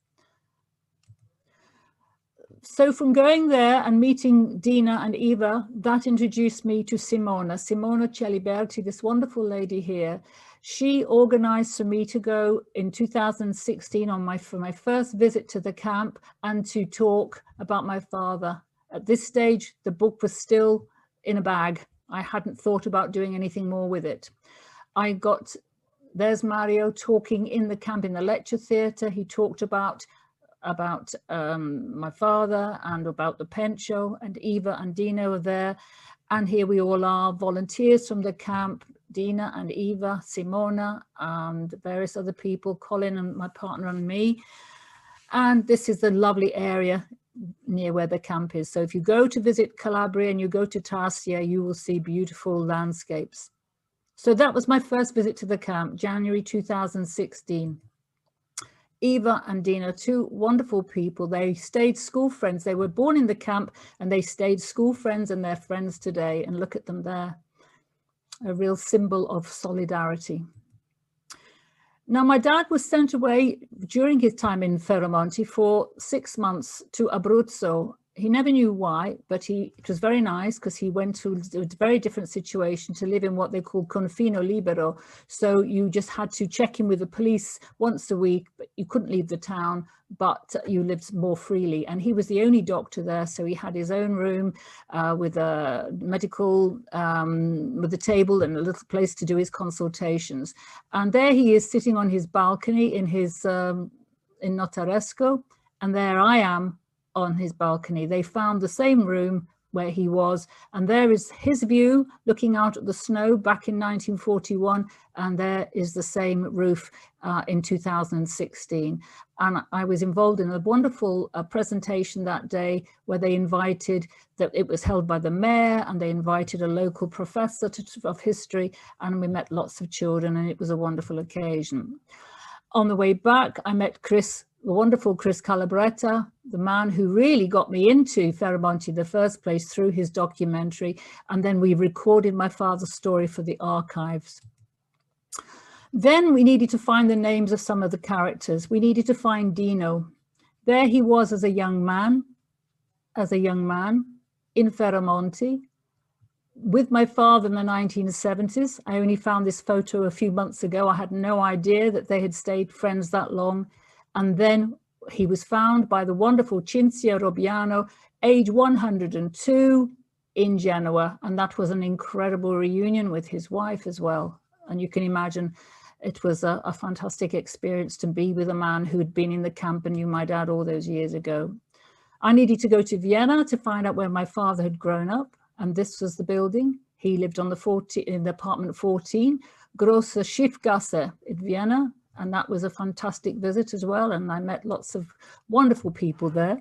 So from going there and meeting Dina and Eva, that introduced me to Simona Celiberti, this wonderful lady here. She organized for me to go in 2016 for my first visit to the camp and to talk about my father. At this stage, the book was still in a bag. I hadn't thought about doing anything more with it. There's Mario talking in the camp in the lecture theatre. He talked about my father and about the Pencho, and Eva and Dina were there. And here we all are, volunteers from the camp, Dina and Eva, Simona and various other people, Colin and my partner and me. And this is the lovely area near where the camp is. So if you go to visit Calabria and you go to Tarsia, you will see beautiful landscapes. So that was my first visit to the camp, January 2016. Eva and Dina, two wonderful people. They stayed school friends. They were born in the camp and they stayed school friends, and they're friends today. And look at them there, a real symbol of solidarity. Now, my dad was sent away during his time in Ferramonti for 6 months to Abruzzo. He never knew why, but it was very nice because he went to a very different situation to live in what they call confino libero. So you just had to check in with the police once a week, but you couldn't leave the town, but you lived more freely. And he was the only doctor there, so he had his own room with a medical, with a table and a little place to do his consultations. And there he is sitting on his balcony in his in Notaresco, and there I am on his balcony. They found the same room where he was, and there is his view looking out at the snow back in 1941, and there is the same roof in 2016. And I was involved in a wonderful presentation that day where they invited, that it was held by the mayor, and they invited a local professor of history, and we met lots of children, and it was a wonderful occasion. On the way back, I met Chris, the wonderful Chris Calabria, the man who really got me into Ferramonti in the first place through his documentary. And then we recorded my father's story for the archives. Then we needed to find the names of some of the characters. We needed to find Dino. There he was as a young man in Ferramonti with my father in the 1970s. I only found this photo a few months ago. I had no idea that they had stayed friends that long. And then he was found by the wonderful Cinzia Robbiano, age 102 in Genoa. And that was an incredible reunion with his wife as well. And you can imagine it was a fantastic experience to be with a man who had been in the camp and knew my dad all those years ago. I needed to go to Vienna to find out where my father had grown up. And this was the building. He lived on in the apartment 14, Grosse Schiffgasse in Vienna. And that was a fantastic visit as well. And I met lots of wonderful people there.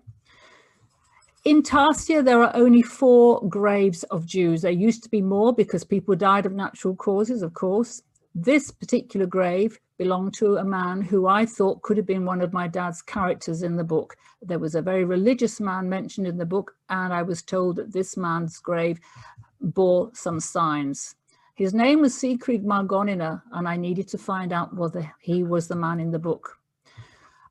In Tarsia, there are only 4 graves of Jews. There used to be more because people died of natural causes, of course. This particular grave belonged to a man who I thought could have been one of my dad's characters in the book. There was a very religious man mentioned in the book, and I was told that this man's grave bore some signs. His name was Siegfried Margonina, and I needed to find out whether he was the man in the book.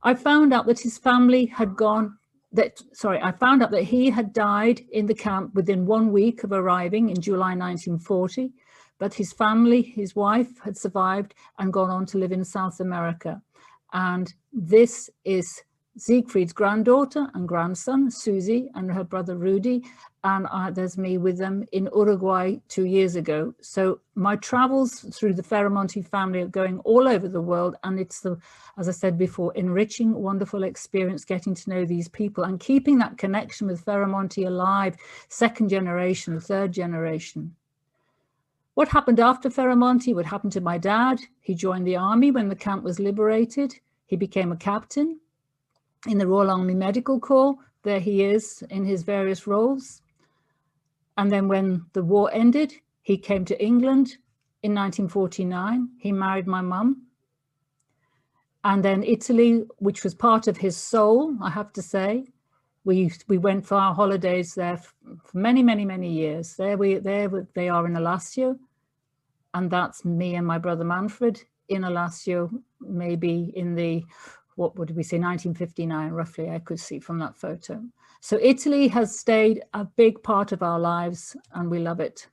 I found out that his family had I found out that he had died in the camp within 1 week of arriving in July 1940, but his family, his wife, had survived and gone on to live in South America. And this is Siegfried's granddaughter and grandson, Susie, and her brother Rudy, and there's me with them in Uruguay 2 years ago. So my travels through the Ferramonti family are going all over the world, and it's the, as I said before, enriching, wonderful experience getting to know these people and keeping that connection with Ferramonti alive, 2nd generation, 3rd generation. What happened after Ferramonti? What happened to my dad? He joined the army when the camp was liberated. He became a captain in the Royal Army Medical Corps. There he is in his various roles. And then when the war ended, he came to England in 1949. He married my mum. And then Italy, which was part of his soul, I have to say. We went for our holidays there for many, many, many years. They are in Alassio. And that's me and my brother Manfred in Alassio, maybe in the, what would we say, 1959, roughly, I could see from that photo. So Italy has stayed a big part of our lives, and we love it.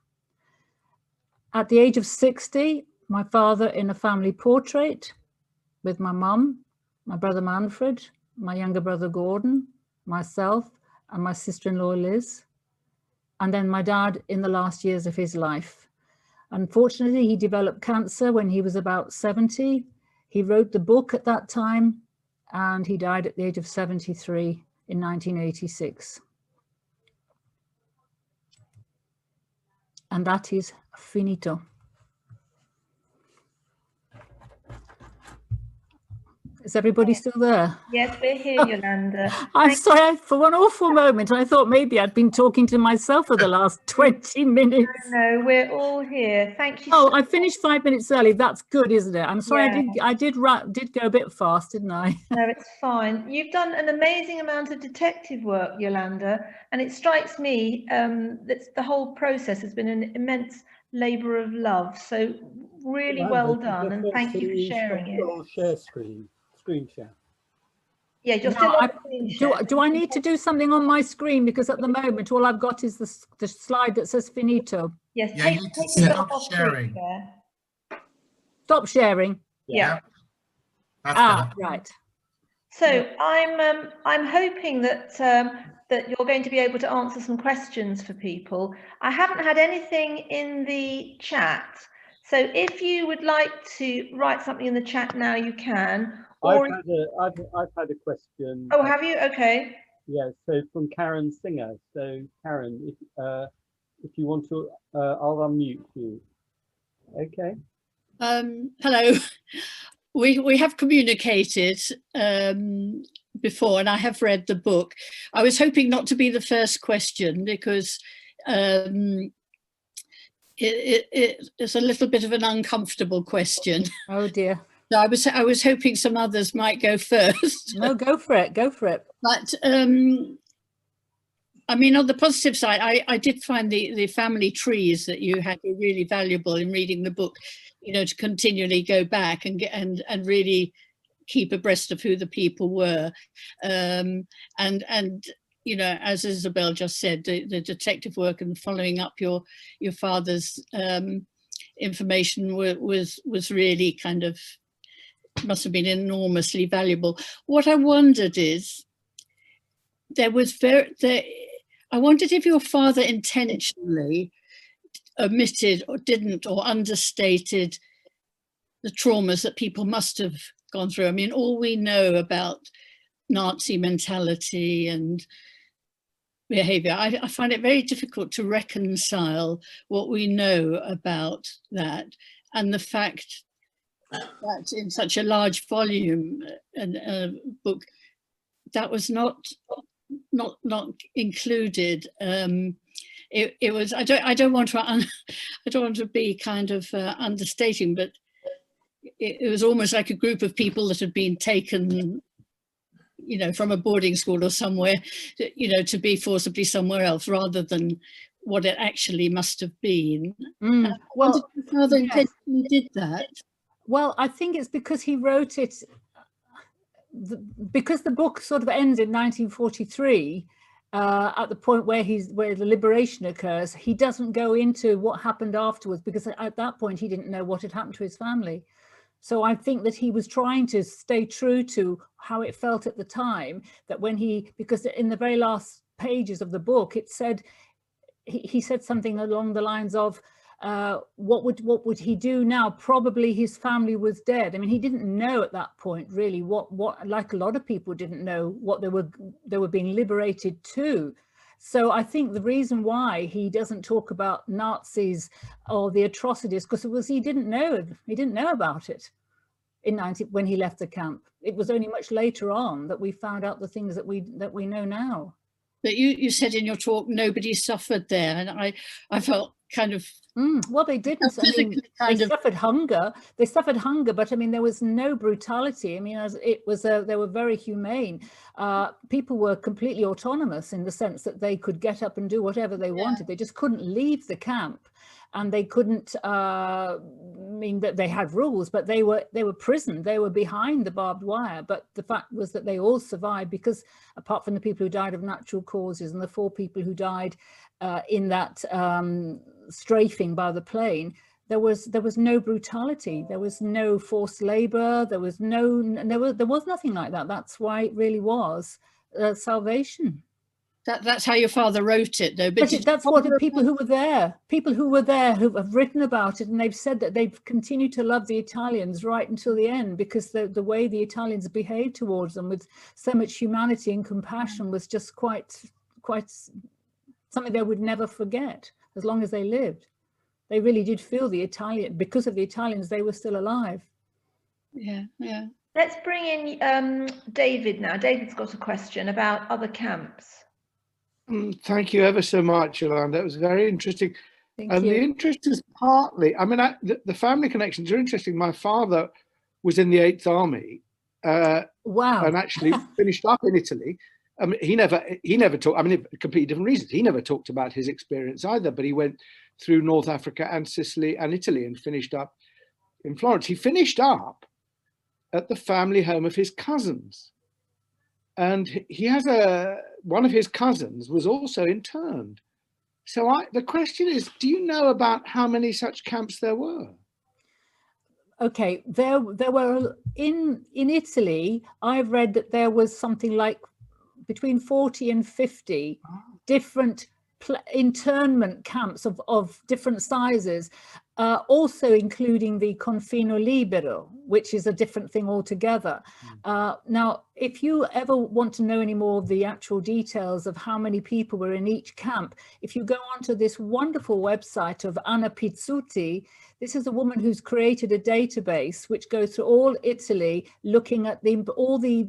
At the age of 60, my father in a family portrait with my mum, my brother Manfred, my younger brother Gordon, myself, and my sister-in-law Liz, and then my dad in the last years of his life. Unfortunately, he developed cancer when he was about 70. He wrote the book at that time, and he died at the age of 73 in 1986. And that is finito. Is everybody still there? Yes, we're here, Yolanda. I'm sorry, for one awful moment, I thought maybe I'd been talking to myself for the last 20 minutes. No, we're all here. Thank you. Oh, I finished 5 minutes early. That's good, isn't it? I'm sorry, Yeah. I did go a bit fast, didn't I? No, it's fine. You've done an amazing amount of detective work, Yolanda, and it strikes me that the whole process has been an immense labour of love. So really well done, and thank you for sharing it. Share screen share. Yeah, you're No, still on the screen share. do I need to do something on my screen? Because at the moment, all I've got is the slide that says finito. Yes, Yeah, take you need to yourself stop off sharing. screen share. Stop sharing. Yeah. That's Ah, better. right. So I'm hoping that that you're going to be able to answer some questions for people. I haven't had anything in the chat, so if you would like to write something in the chat now, you can. Or I've had a question. oh, have you? Okay. Yeah, so from Karen Singer. So Karen, if you want to, I'll unmute you. Okay. Hello. We have communicated before, and I have read the book. I was hoping not to be the first question because it's a little bit of an uncomfortable question. Oh dear. So I was hoping some others might go first. No, go for it. Go for it. But I mean, on the positive side, I did find the family trees that you had were really valuable in reading the book. You know, to continually go back and really keep abreast of who the people were, and you know, as Isabel just said, the detective work and following up your father's information was really kind of must have been enormously valuable. What I wondered is I wondered if your father intentionally omitted or didn't or understated the traumas that people must have gone through. I mean, all we know about Nazi mentality and behavior, I find it very difficult to reconcile what we know about that and the fact that in such a large volume and book that was not included. It was. I don't want to be kind of understating, but it was almost like a group of people that had been taken, you know, from a boarding school or somewhere, you know, to be forcibly somewhere else, rather than what it actually must have been. Well, your father intentionally did that. Well, I think it's because he wrote it. Because the book sort of ends in 1943. At the point where the liberation occurs, he doesn't go into what happened afterwards, because at that point he didn't know what had happened to his family. So I think that he was trying to stay true to how it felt at the time, that when because in the very last pages of the book, it said, he said something along the lines of, what would he do now? Probably his family was dead. I mean, he didn't know at that point really what like a lot of people didn't know what they were being liberated to. So I think the reason why he doesn't talk about Nazis or the atrocities, because he didn't know about it when he left the camp. It was only much later on that we found out the things that we know now. But you said in your talk nobody suffered there, and I felt kind of well, they didn't. I mean, they suffered hunger. They suffered hunger, but I mean, there was no brutality. I mean, they were very humane. People were completely autonomous in the sense that they could get up and do whatever they wanted. They just couldn't leave the camp, and they couldn't. Mean that they had rules, but they were prisoned. They were behind the barbed wire. But the fact was that they all survived, because apart from the people who died of natural causes and the 4 people who died in that strafing by the plane, there was no brutality, there was no forced labor, there was nothing like that. That's why it really was salvation. That's how your father wrote it, though. But that's what the people who were there who have written about it, and they've said that they've continued to love the Italians right until the end, because the way the Italians behaved towards them with so much humanity and compassion was just quite something they would never forget as long as they lived. They really did feel because of the Italians, they were still alive. Yeah. Let's bring in David now. David's got a question about other camps. Thank you ever so much, Yolanda. It was very interesting. Thank And you. the interest is partly, I mean, the family connections are interesting. My father was in the 8th Army Wow. and actually finished up in Italy. I mean, he never talked, I mean, completely different reasons. He never talked about his experience either, but he went through North Africa and Sicily and Italy and finished up in Florence. He finished up at the family home of his cousins. And he has one of his cousins was also interned. So the question is, do you know about how many such camps there were? Okay, there were in Italy, I've read that there was something like between 40 and 50 different internment camps of different sizes, also including the confino libero, which is a different thing altogether. Now, if you ever want to know any more of the actual details of how many people were in each camp, if you go onto this wonderful website of Anna Pizzuti, this is a woman who's created a database which goes through all Italy, looking at all the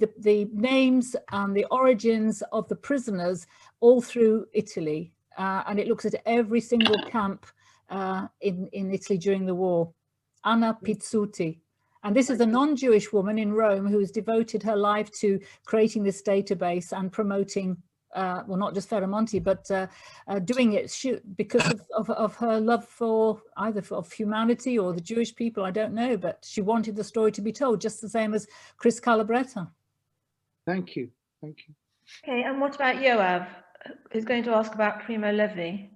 names and the origins of the prisoners all through Italy. And it looks at every single camp in Italy during the war. Anna Pizzuti. And this is a non-Jewish woman in Rome who has devoted her life to creating this database and promoting, well, not just Ferramonti, but doing it because of her love for either of humanity or the Jewish people, I don't know, but she wanted the story to be told, just the same as Chris Calabretta. Thank you. Thank you. Okay, and what about Yoav, who's going to ask about Primo Levi?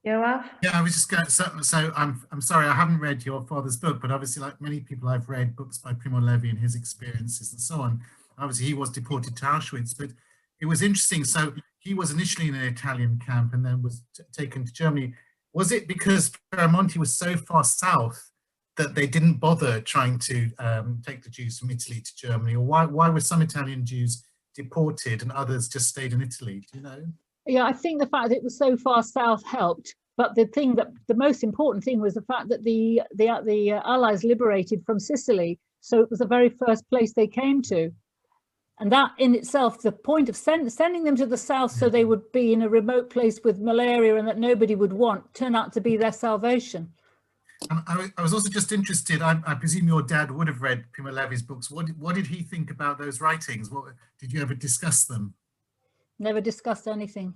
Yoav? Yeah, I was just going to, so I'm sorry, I haven't read your father's book, but obviously, like many people, I've read books by Primo Levi and his experiences and so on. Obviously, he was deported to Auschwitz, but it was interesting. So he was initially in an Italian camp and then was taken to Germany. Was it because Ferramonti was so far south that they didn't bother trying to take the Jews from Italy to Germany? Or why were some Italian Jews deported and others just stayed in Italy? Do you know? Yeah, I think the fact that it was so far south helped, but the most important thing was the fact that the Allies liberated from Sicily, so it was the very first place they came to, and that in itself, the point of sending them to the south so they would be in a remote place with malaria and that nobody would want, turned out to be their salvation. I was also just interested, I presume your dad would have read Primo Levi's books. What did he think about those writings? Did you ever discuss them? Never discussed anything.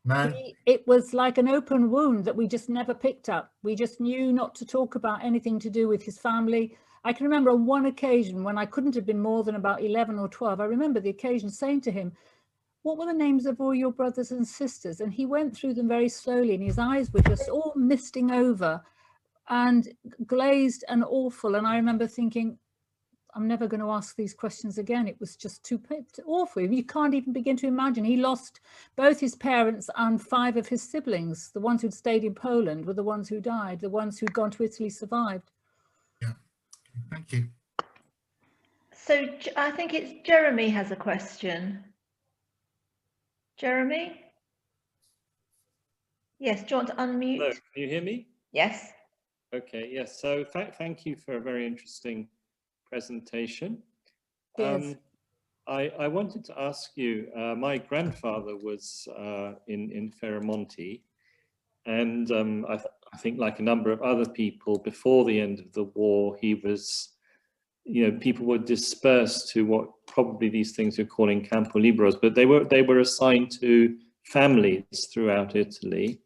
No? It was like an open wound that we just never picked up. We just knew not to talk about anything to do with his family. I can remember on one occasion when I couldn't have been more than about 11 or 12, I remember the occasion saying to him, what were the names of all your brothers and sisters? And he went through them very slowly and his eyes were just all misting over and glazed and awful. And I remember thinking, I'm never going to ask these questions again. It was just too awful. You can't even begin to imagine. He lost both his parents and 5 of his siblings. The ones who'd stayed in Poland were the ones who died. The ones who'd gone to Italy survived. Yeah, thank you. So I think it's Jeremy has a question. Jeremy? Yes, do you want to unmute? Hello, can you hear me? Yes. Okay, yes, so thank you for a very interesting presentation. Yes. I wanted to ask you, my grandfather was in Ferramonti, and I think like a number of other people before the end of the war, he was, people were dispersed to what probably these things you're calling campo libros, but they were assigned to families throughout Italy.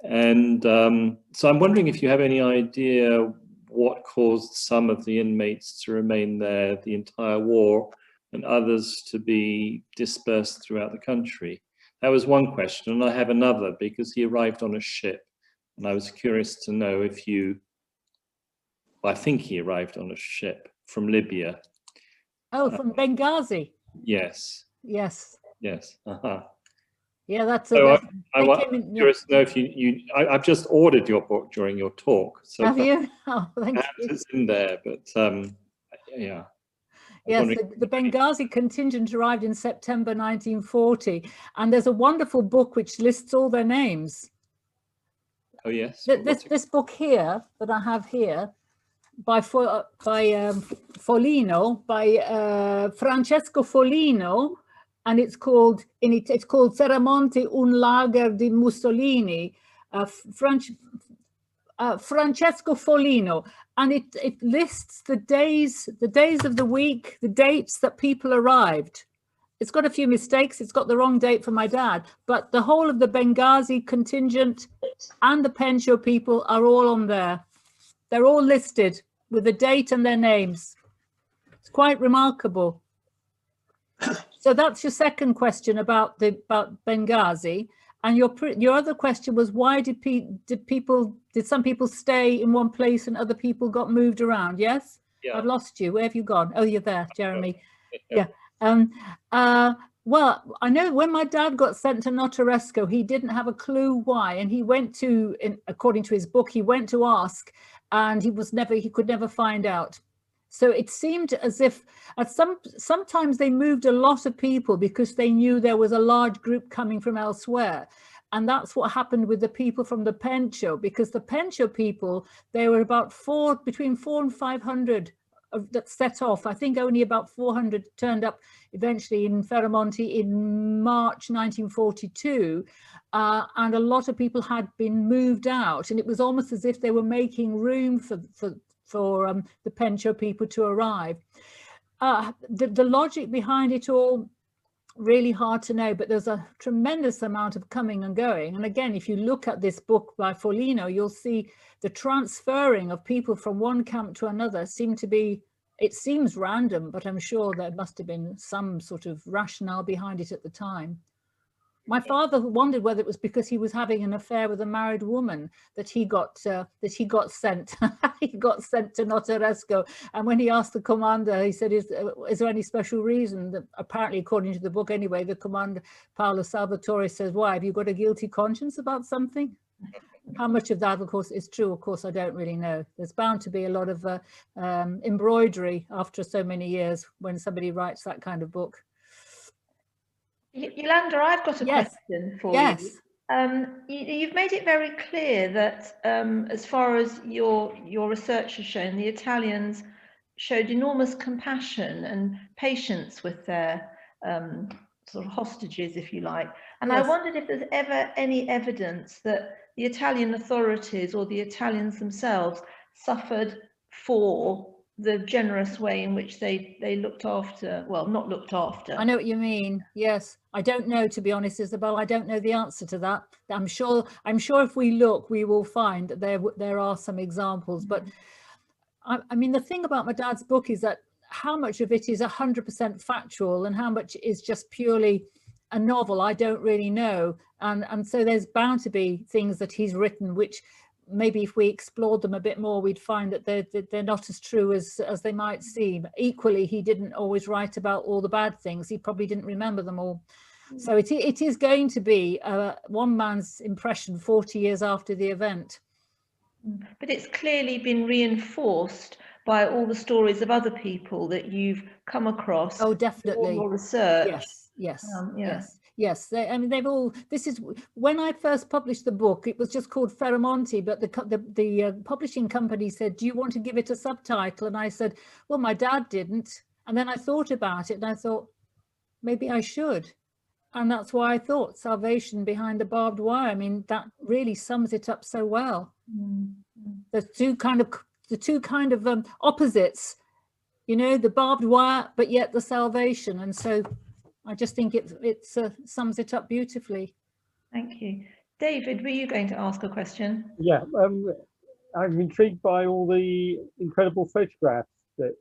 And so I'm wondering if you have any idea what caused some of the inmates to remain there the entire war and others to be dispersed throughout the country. That was one question, and I have another because he arrived on a ship, and I was curious to know if I think he arrived on a ship from Libya. Oh, from Benghazi. Yes. Yes. Yes. Yeah, that's so it. I'm curious to know if I've just ordered your book during your talk. So have you? Oh, thank you. It's in there, but yeah. Yes, the Benghazi contingent arrived in September 1940, and there's a wonderful book which lists all their names. Oh yes. This book here that I have here, Foligno, by Francesco Foligno, and it's called Ferramonti un lager di Mussolini. Francesco Foligno, and it lists the days of the week, the dates that people arrived. It's got a few mistakes. It's got the wrong date for my dad, but the whole of the Benghazi contingent and the Pencho people are all on there. They're all listed with the date and their names. It's quite remarkable. So that's your second question about Benghazi. And your other question was, why did some people stay in one place and other people got moved around? Yes? Yeah. I've lost you. Where have you gone? Oh, you're there, Jeremy. Yeah. Well, I know when my dad got sent to Notaresco, he didn't have a clue why. And he went to, according to his book, he went to ask, and he could never find out. So it seemed as if sometimes they moved a lot of people because they knew there was a large group coming from elsewhere. And that's what happened with the people from the Pencho, because the Pencho people, they were about between 400 and 500 that set off. I think only about 400 turned up eventually in Ferramonti in March 1942. And a lot of people had been moved out, and it was almost as if they were making room for the Pencho people to arrive. The logic behind it all, really hard to know, but there's a tremendous amount of coming and going. And again, if you look at this book by Foligno, you'll see the transferring of people from one camp to another it seems random, but I'm sure there must have been some sort of rationale behind it at the time. My father wondered whether it was because he was having an affair with a married woman that he got sent. He got sent to Notaresco, and when he asked the commander, he said, "Is there any special reason?" That apparently, according to the book, anyway, the commander Paolo Salvatore says, "Why, have you got a guilty conscience about something?" How much of that, of course, is true, of course, I don't really know. There's bound to be a lot of embroidery after so many years when somebody writes that kind of book. Yolanda, I've got a question for you. You've made it very clear that as far as your research has shown, the Italians showed enormous compassion and patience with their sort of hostages, if you like. And I wondered if there's ever any evidence that the Italian authorities or the Italians themselves suffered for the generous way in which they looked after, well, not looked after. I know what you mean. Yes, I don't know, to be honest, Isabel. I don't know the answer to that. I'm sure if we look, we will find that there are some examples. But I mean, the thing about my dad's book is that how much of it is 100% factual and how much is just purely a novel, I don't really know. And so there's bound to be things that he's written which maybe if we explored them a bit more, we'd find that they're not as true as they might seem. Equally, he didn't always write about all the bad things. He probably didn't remember them all. So it is going to be one man's impression 40 years after the event. But it's clearly been reinforced by all the stories of other people that you've come across. Oh, definitely. Your research. Yes. Yes, I mean, they've all, this is, when I first published the book, it was just called Ferramonti, but the publishing company said, "Do you want to give it a subtitle?" And I said, "Well, my dad didn't." And then I thought about it and I thought, maybe I should. And that's why I thought Salvation Behind the Barbed Wire. I mean, that really sums it up so well. The two kind of opposites, you know, the barbed wire, but yet the salvation. And so I just think it sums it up beautifully. Thank you. David, were you going to ask a question? Yeah, I'm intrigued by all the incredible photographs that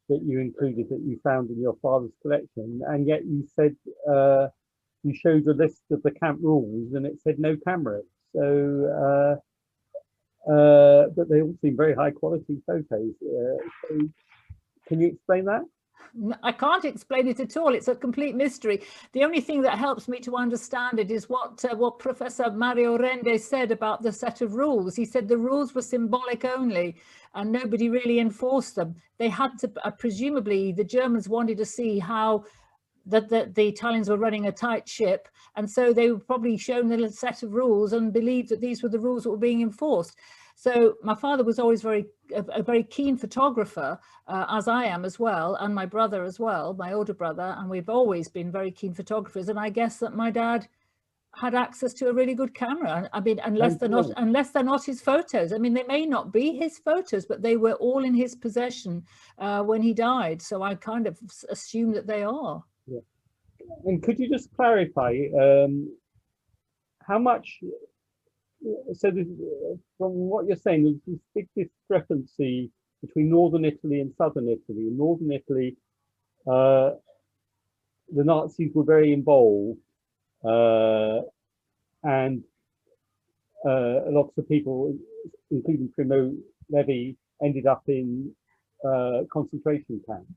you included, that you found in your father's collection, and yet you said you showed a list of the camp rules and it said no cameras. So, but they all seem very high quality photos. So can you explain that? I can't explain it at all. It's a complete mystery. The only thing that helps me to understand it is what Professor Mario Rende said about the set of rules. He said the rules were symbolic only and nobody really enforced them. They had to, presumably the Germans wanted to see how the Italians were running a tight ship, and so they were probably shown the set of rules and believed that these were the rules that were being enforced. So my father was always a very keen photographer, as I am as well, and my brother as well, my older brother, and we've always been very keen photographers. And I guess that my dad had access to a really good camera. I mean, unless they're not his photos. I mean, they may not be his photos, but they were all in his possession when he died. So I kind of assume that they are. Yeah. And could you just clarify how much? So this, from what you're saying, there's this big discrepancy between northern Italy and southern Italy. In northern Italy, the Nazis were very involved. And lots of people, including Primo Levi, ended up in concentration camps.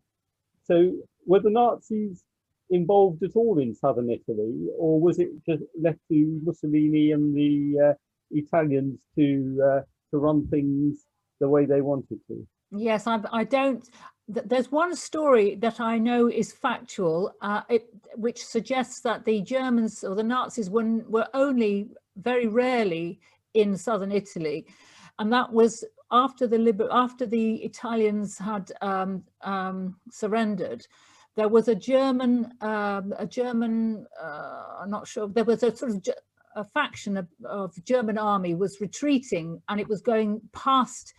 So were the Nazis involved at all in southern Italy, or was it just left to Mussolini and the Italians to run things the way they wanted to? Yes, I don't. There's one story that I know is factual, which suggests that the Germans or the Nazis were only very rarely in southern Italy, and that was after the Italians had surrendered. There was a German, I'm not sure. There was a sort of a faction of German army was retreating, and it was going past,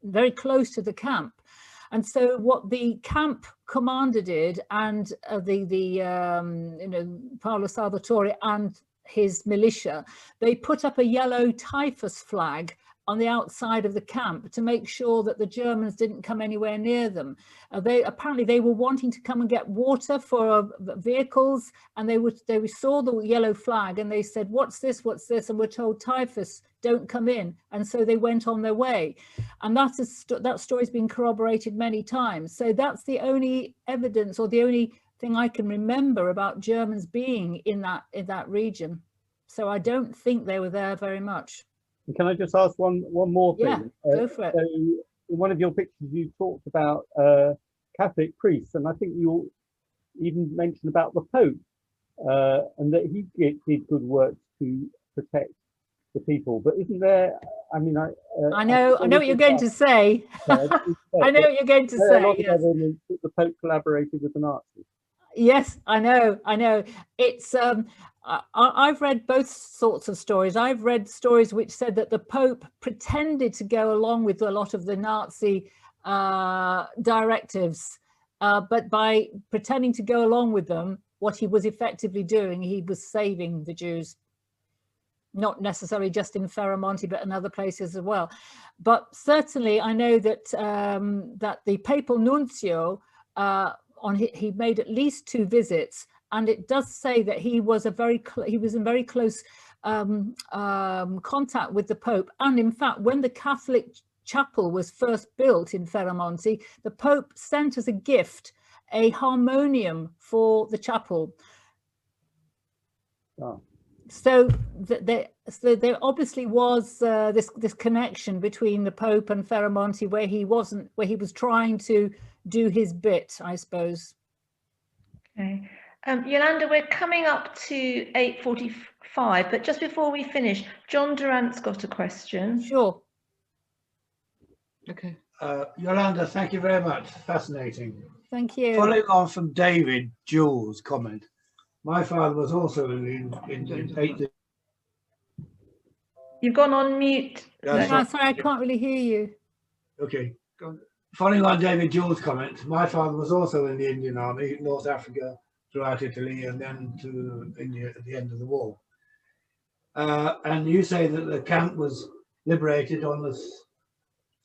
very close to the camp. And so what the camp commander did, and Paolo Salvatore and his militia, they put up a yellow typhus flag on the outside of the camp to make sure that the Germans didn't come anywhere near them. Apparently they were wanting to come and get water for vehicles, and they saw the yellow flag and they said, what's this, what's this? And we're told typhus, don't come in. And so they went on their way. And that story's been corroborated many times. So that's the only evidence, or the only thing I can remember about Germans being in that region. So I don't think they were there very much. Can I just ask one more thing? Yeah, go for it. So in one of your pictures, you talked about Catholic priests, and I think you even mentioned about the Pope, and that he did good work to protect the people. But isn't there? I mean, I know what you're going to say. I know what you're going to say. A lot of evidence that the Pope collaborated with the Nazis. Yes, I know. It's I've read both sorts of stories. I've read stories which said that the Pope pretended to go along with a lot of the Nazi directives, but by pretending to go along with them, what he was effectively doing, he was saving the Jews. Not necessarily just in Ferramonti, but in other places as well. But certainly I know that that the papal nuncio, he made at least 2 visits, and it does say that he was in very close contact with the Pope. And in fact, when the Catholic chapel was first built in Ferramonti, the Pope sent as a gift a harmonium for the chapel. Oh. So there obviously was this connection between the Pope and Ferramonti, where he was trying to do his bit, I suppose. Okay, Yolanda, we're coming up to 8:45, but just before we finish, John Durant's got a question. Sure. Okay. Yolanda, thank you very much. Fascinating. Thank you. Following on from David Jules' comment, my father was also in 8. You've gone on mute. Sorry, I can't really hear you. Okay. Following on David Jules' comment, my father was also in the Indian Army, North Africa, throughout Italy, and then to India at the end of the war. And you say that the camp was liberated on the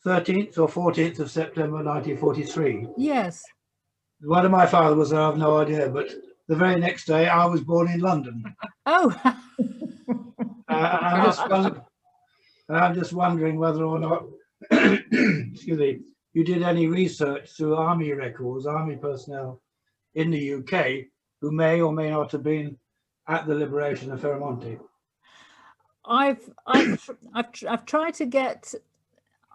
13th or 14th of September 1943. Yes. Whether my father was there, I have no idea, but the very next day I was born in London. Oh. I'm just wondering whether or not, excuse me, you did any research through army records, army personnel in the UK who may or may not have been at the liberation of Ferramonti. I've tried to get.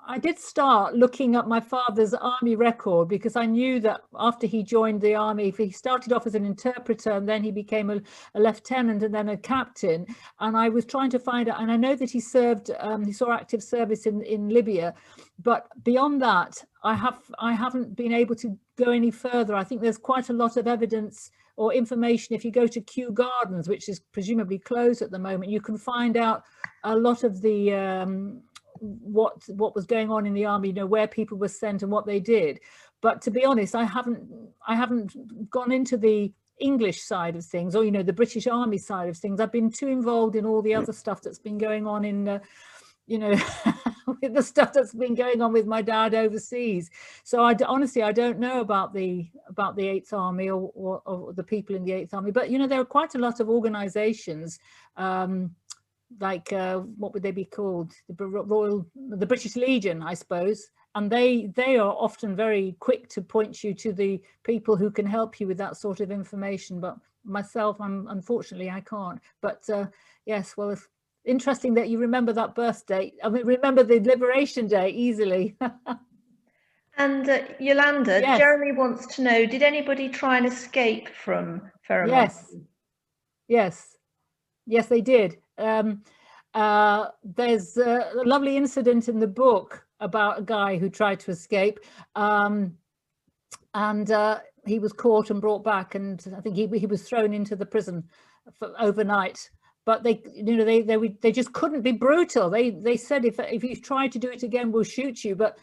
I did start looking at my father's army record, because I knew that after he joined the army, he started off as an interpreter and then he became a lieutenant and then a captain. And I was trying to find out, and I know that he served, he saw active service in Libya, but beyond that, I haven't been able to go any further. I think there's quite a lot of evidence or information. If you go to Kew Gardens, which is presumably closed at the moment, you can find out a lot of the what was going on in the army, you know, where people were sent and what they did. But to be honest, I haven't gone into the English side of things, or, you know, the British Army side of things. I've been too involved in all the other stuff that's been going on in you know, with the stuff that's been going on with my dad overseas. So honestly, I don't know about the 8th Army or the people in the 8th Army. But, you know, there are quite a lot of organizations, like what would they be called, the British Legion, I suppose, and they are often very quick to point you to the people who can help you with that sort of information. But myself, unfortunately I can't. But yes, well, if interesting that you remember that birth date. I mean, remember the Liberation Day easily. And Yolanda, yes. Jeremy wants to know, did anybody try and escape from Ferramonti? Yes, they did. There's a lovely incident in the book about a guy who tried to escape, and he was caught and brought back, and I think he was thrown into the prison for overnight. But they, you know, they just couldn't be brutal. They said, if you try to do it again, we'll shoot you. But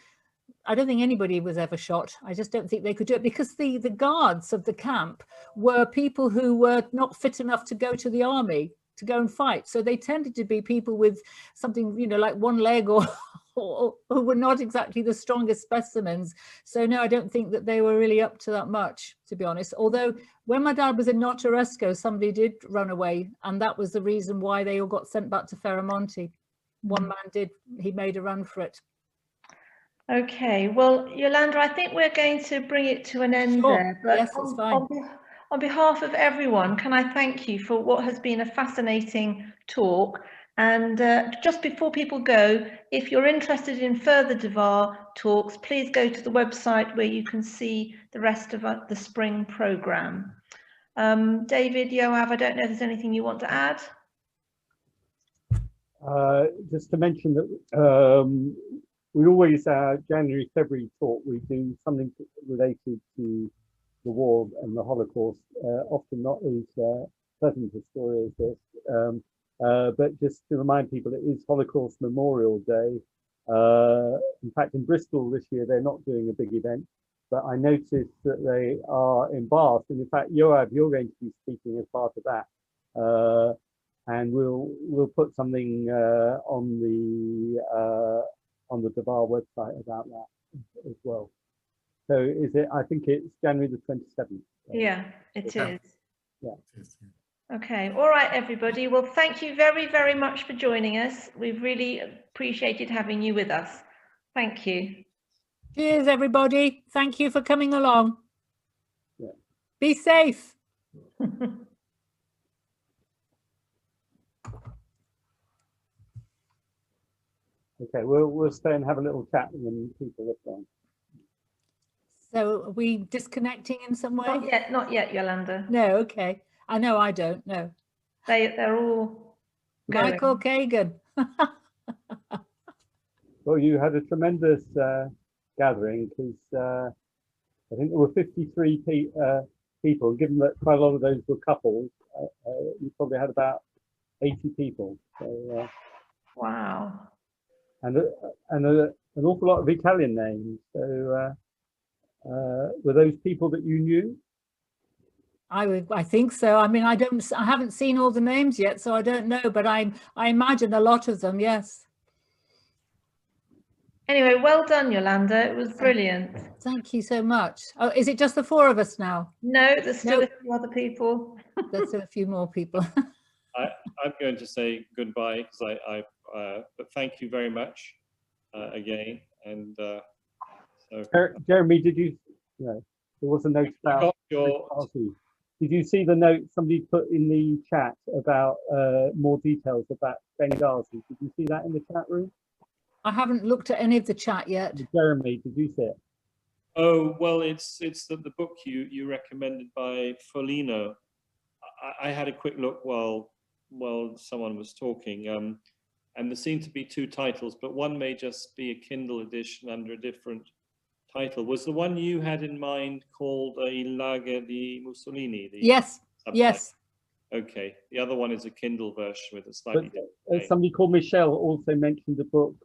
I don't think anybody was ever shot. I just don't think they could do it, because the guards of the camp were people who were not fit enough to go to the army, to go and fight. So they tended to be people with something, you know, like one leg, or who were not exactly the strongest specimens. So no, I don't think that they were really up to that much, to be honest. Although when my dad was in Notaresco, somebody did run away, and that was the reason why they all got sent back to Ferramonti. One man he made a run for it. Okay, well, Yolanda, I think we're going to bring it to an end there. But yes, that's fine. On behalf of everyone, can I thank you for what has been a fascinating talk. And just before people go, if you're interested in further Devar talks, please go to the website where you can see the rest of the spring programme. David, Yoav, I don't know if there's anything you want to add? Just to mention that we always, January, February talk, we do something related to the war and the Holocaust, often not as pleasant a story as this. But just to remind people, it is Holocaust Memorial Day. In fact, in Bristol this year, they're not doing a big event, but I noticed that they are in Bath. And in fact, Yoav, you're going to be speaking as part of that. And we'll put something on the Devar website about that as well. So is it? I think it's January the 27th. Yeah, it is. Yeah. Okay, all right, everybody. Well, thank you very, very much for joining us. We've really appreciated having you with us. Thank you. Cheers, everybody. Thank you for coming along. Yeah. Be safe. Okay, we'll stay and have a little chat when people are gone. So are we disconnecting in some way? Not yet, Yolanda. No, okay. I know I don't know. They're all going. Michael Kagan. Well, you had a tremendous gathering, because I think there were 53 people. Given that quite a lot of those were couples, you probably had about 80 people. So, wow. And an awful lot of Italian names. So were those people that you knew? I think so. I mean, I haven't seen all the names yet, so I don't know, but I imagine a lot of them, yes. Anyway, well done, Yolanda. It was brilliant. Thank you so much. Oh, is it just the 4 of us now? No, there's still a few other people. There's still a few more people. I'm going to say goodbye, because but thank you very much again. And so Jeremy, did you? No, there was a note about. Did you see the note somebody put in the chat about more details about Benghazi? Did you see that in the chat room? I haven't looked at any of the chat yet. Jeremy, did you see it? Oh, well, it's the book you recommended by Foligno. I had a quick look while someone was talking, and there seem to be two titles, but one may just be a Kindle edition under a different title. Was the one you had in mind called Il Lager di Mussolini? Yes, subtitle? yes. Okay, the other one is a Kindle version with a slightly different name. Somebody called Michelle also mentioned a book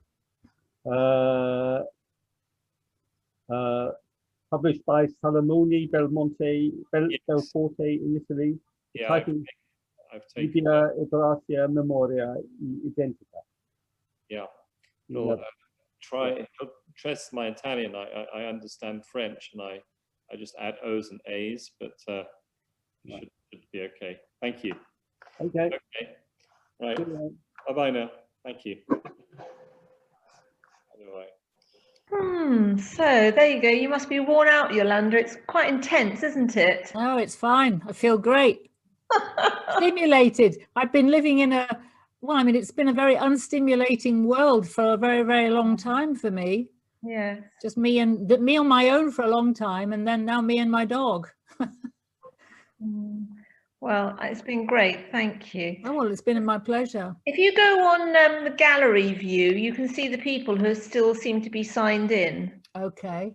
published by Salamoni Belforte in Italy. The Yeah, title I've taken Vita e Gracia Memoria Identica. Yeah. Yeah. Well, trust my Italian. I understand French, and I just add O's and A's, but should be okay. Thank you. Okay. Okay. Right. Bye bye now. Thank you. Anyway. So there you go. You must be worn out, Yolanda. It's quite intense, isn't it? No, it's fine. I feel great. Stimulated. I've been living in a, well, I mean, it's been a very unstimulating world for a very, very long time for me. Yeah. Just me on my own for a long time, and then now me and my dog. Well, it's been great. Thank you. Oh, well, it's been my pleasure. If you go on the gallery view, you can see the people who still seem to be signed in. Okay.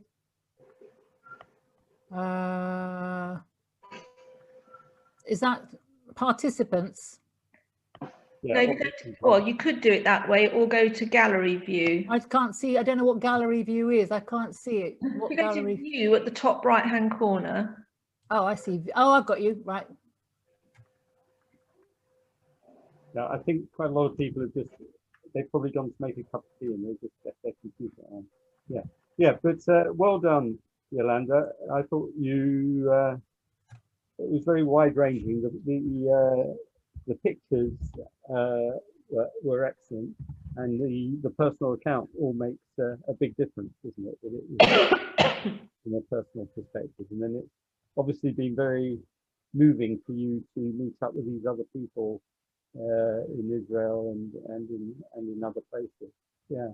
Is that participants? Yeah, No, well, you could do it that way, or go to gallery view. I can't see. I don't know what gallery view is. I can't see it. What You go gallery? to view at the top right-hand corner. Oh, I see. Oh, I've got you. Right. Yeah, I think quite a lot of people have they've probably gone to make a cup of tea and they just left their computer on. Yeah, yeah, but well done, Yolanda. I thought you, it was very wide ranging. The pictures were excellent, and the personal account all makes a big difference, doesn't it? That it was from a personal perspective, and then it's obviously been very moving for you to meet up with these other people in Israel and in other places. Yeah.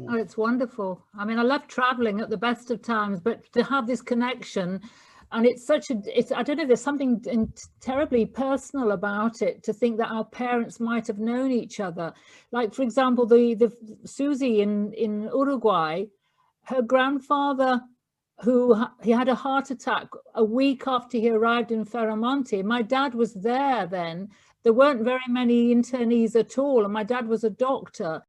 Oh, it's wonderful. I mean, I love traveling at the best of times, but to have this connection, and it's such a, I don't know, there's something terribly personal about it, to think that our parents might have known each other. Like, for example, the Susie in Uruguay, her grandfather, he had a heart attack a week after he arrived in Ferramonti. My dad was there then. There weren't very many internees at all, and my dad was a doctor.